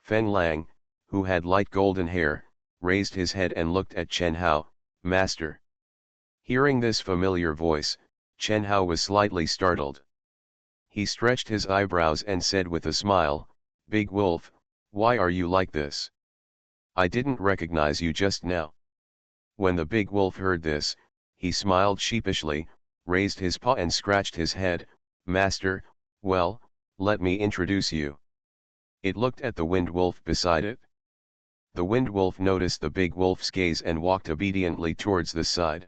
Feng Lang, who had light golden hair, raised his head and looked at Chen Hao. Master. Hearing this familiar voice, Chen Hao was slightly startled. He stretched his eyebrows and said with a smile, Big Wolf, why are you like this? I didn't recognize you just now. When the big wolf heard this, he smiled sheepishly, raised his paw and scratched his head. Master, well, let me introduce you. It looked at the wind wolf beside it. The wind wolf noticed the big wolf's gaze and walked obediently towards the side.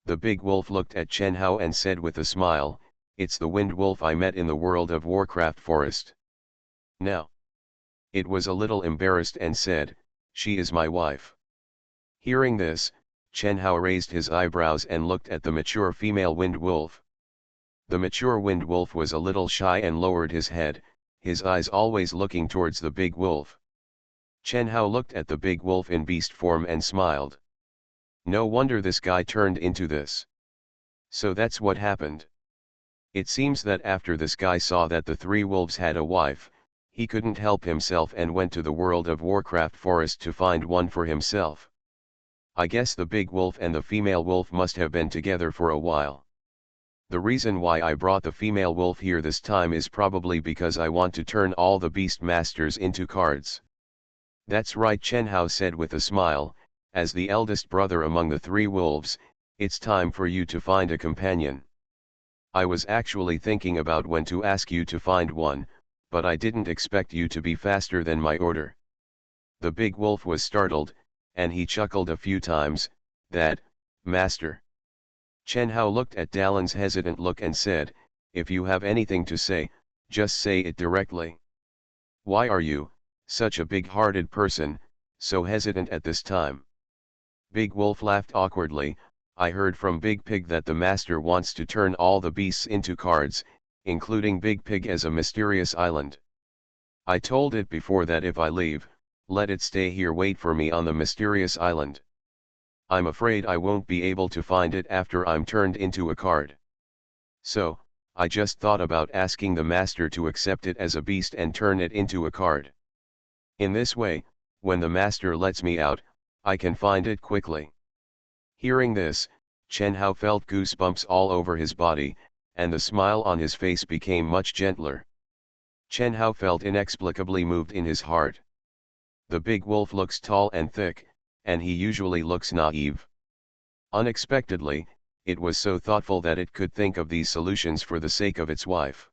The big wolf looked at Chen Hao and said with a smile, It's the wind wolf I met in the World of Warcraft forest. Now. It was a little embarrassed and said, She is my wife. Hearing this, Chen Hao raised his eyebrows and looked at the mature female wind wolf. The mature wind wolf was a little shy and lowered his head, his eyes always looking towards the big wolf. Chen Hao looked at the big wolf in beast form and smiled. No wonder this guy turned into this. So that's what happened. It seems that after this guy saw that the three wolves had a wife, he couldn't help himself and went to the World of Warcraft forest to find one for himself. I guess the big wolf and the female wolf must have been together for a while. The reason why I brought the female wolf here this time is probably because I want to turn all the beast masters into cards. That's right, Chen Hao said with a smile. As the eldest brother among the three wolves, it's time for you to find a companion. I was actually thinking about when to ask you to find one, but I didn't expect you to be faster than my order. The big wolf was startled, and he chuckled a few times. That, master. Chen Hao looked at Dalin's hesitant look and said, if you have anything to say, just say it directly. Why are you, such a big-hearted person, so hesitant at this time? Big Wolf laughed awkwardly. I heard from Big Pig that the master wants to turn all the beasts into cards, including Big Pig as a mysterious island. I told it before that if I leave, let it stay here, wait for me on the mysterious island. I'm afraid I won't be able to find it after I'm turned into a card. So, I just thought about asking the master to accept it as a beast and turn it into a card. In this way, when the master lets me out, I can find it quickly. Hearing this, Chen Hao felt goosebumps all over his body, and the smile on his face became much gentler. Chen Hao felt inexplicably moved in his heart. The big wolf looks tall and thick, and he usually looks naive. Unexpectedly, it was so thoughtful that it could think of these solutions for the sake of its wife.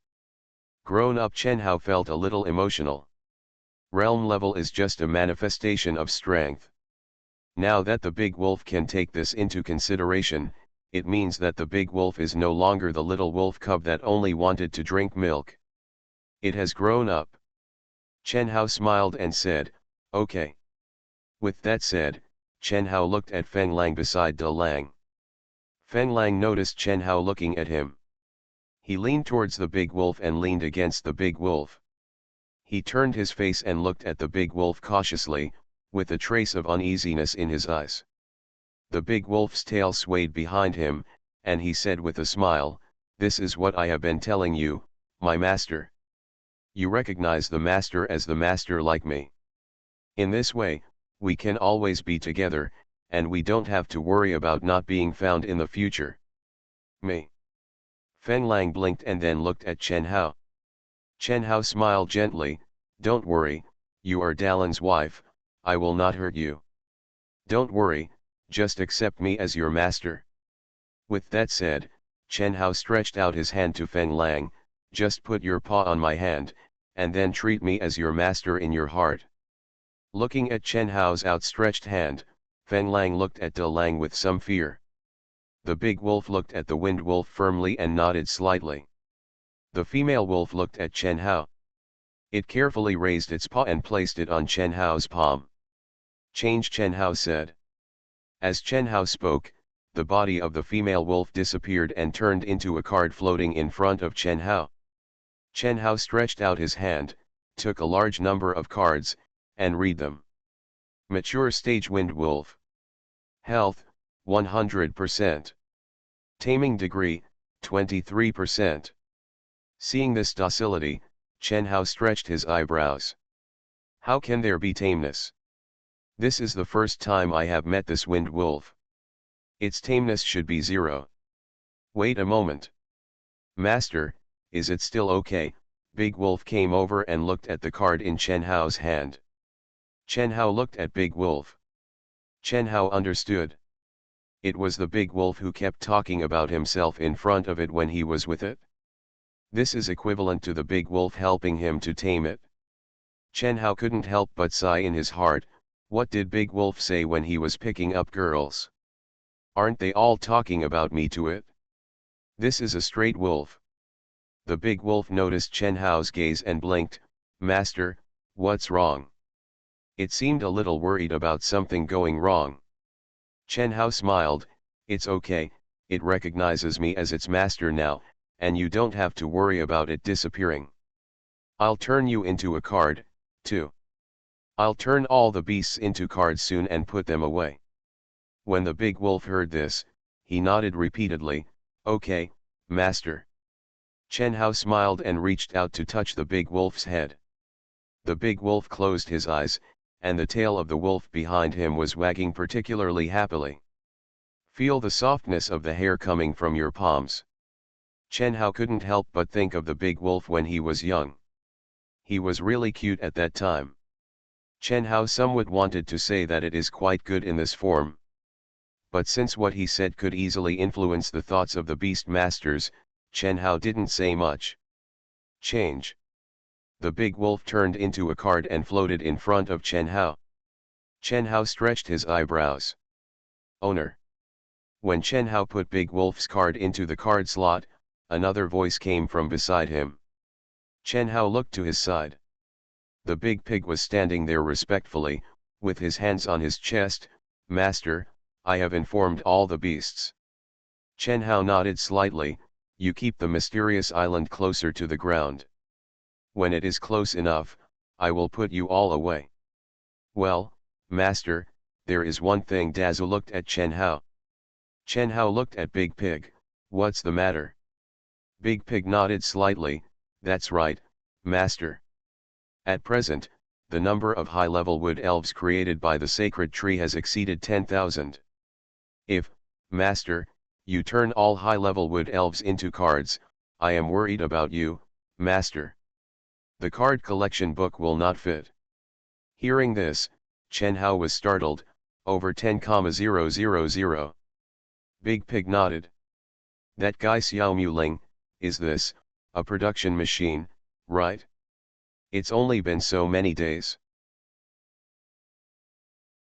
Grown-up Chen Hao felt a little emotional. Realm level is just a manifestation of strength. Now that the big wolf can take this into consideration, it means that the big wolf is no longer the little wolf cub that only wanted to drink milk. It has grown up. Chen Hao smiled and said, okay. With that said, Chen Hao looked at Feng Lang beside De Lang. Feng Lang noticed Chen Hao looking at him. He leaned towards the big wolf and leaned against the big wolf. He turned his face and looked at the big wolf cautiously, with a trace of uneasiness in his eyes. The big wolf's tail swayed behind him, and he said with a smile, this is what I have been telling you, my master. You recognize the master as the master like me. In this way, we can always be together, and we don't have to worry about not being found in the future. Me. Feng Lang blinked and then looked at Chen Hao. Chen Hao smiled gently, don't worry, you are Dalin's wife, I will not hurt you. Don't worry, just accept me as your master. With that said, Chen Hao stretched out his hand to Feng Lang, just put your paw on my hand, and then treat me as your master in your heart. Looking at Chen Hao's outstretched hand, Feng Lang looked at De Lang with some fear. The big wolf looked at the wind wolf firmly and nodded slightly. The female wolf looked at Chen Hao. It carefully raised its paw and placed it on Chen Hao's palm. Change, Chen Hao said. As Chen Hao spoke, the body of the female wolf disappeared and turned into a card floating in front of Chen Hao. Chen Hao stretched out his hand, took a large number of cards, and read them. Mature stage wind wolf. Health, 100%. Taming degree, 23%. Seeing this docility, Chen Hao stretched his eyebrows. How can there be tameness? This is the first time I have met this wind wolf. Its tameness should be 0. Wait a moment. Master, is it still okay? Big Wolf came over and looked at the card in Chen Hao's hand. Chen Hao looked at Big Wolf. Chen Hao understood. It was the Big Wolf who kept talking about himself in front of it when he was with it. This is equivalent to the Big Wolf helping him to tame it. Chen Hao couldn't help but sigh in his heart. What did Big Wolf say when he was picking up girls? Aren't they all talking about me to it? This is a straight wolf. The Big Wolf noticed Chen Hao's gaze and blinked. Master, what's wrong? It seemed a little worried about something going wrong. Chen Hao smiled. It's okay, it recognizes me as its master now, and you don't have to worry about it disappearing. I'll turn you into a card, too. I'll turn all the beasts into cards soon and put them away. When the big wolf heard this, he nodded repeatedly, okay, master. Chen Hao smiled and reached out to touch the big wolf's head. The big wolf closed his eyes, and the tail of the wolf behind him was wagging particularly happily. Feel the softness of the hair coming from your palms. Chen Hao couldn't help but think of the big wolf when he was young. He was really cute at that time. Chen Hao somewhat wanted to say that it is quite good in this form. But since what he said could easily influence the thoughts of the beast masters, Chen Hao didn't say much. Change. The big wolf turned into a card and floated in front of Chen Hao. Chen Hao stretched his eyebrows. Owner. When Chen Hao put Big Wolf's card into the card slot, another voice came from beside him. Chen Hao looked to his side. The big pig was standing there respectfully, with his hands on his chest. Master, I have informed all the beasts. Chen Hao nodded slightly. You keep the mysterious island closer to the ground. When it is close enough, I will put you all away. Well, Master, there is one thing. Dazzle looked at Chen Hao. Chen Hao looked at Big Pig. What's the matter? Big Pig nodded slightly. That's right, Master. At present, the number of high-level wood elves created by the sacred tree has exceeded 10,000. If, Master, you turn all high-level wood elves into cards, I am worried about you, Master. The card collection book will not fit. Hearing this, Chen Hao was startled. Over 10,000. Big Pig nodded. That guy Xiao Muling, is this, a production machine, right? It's only been so many days.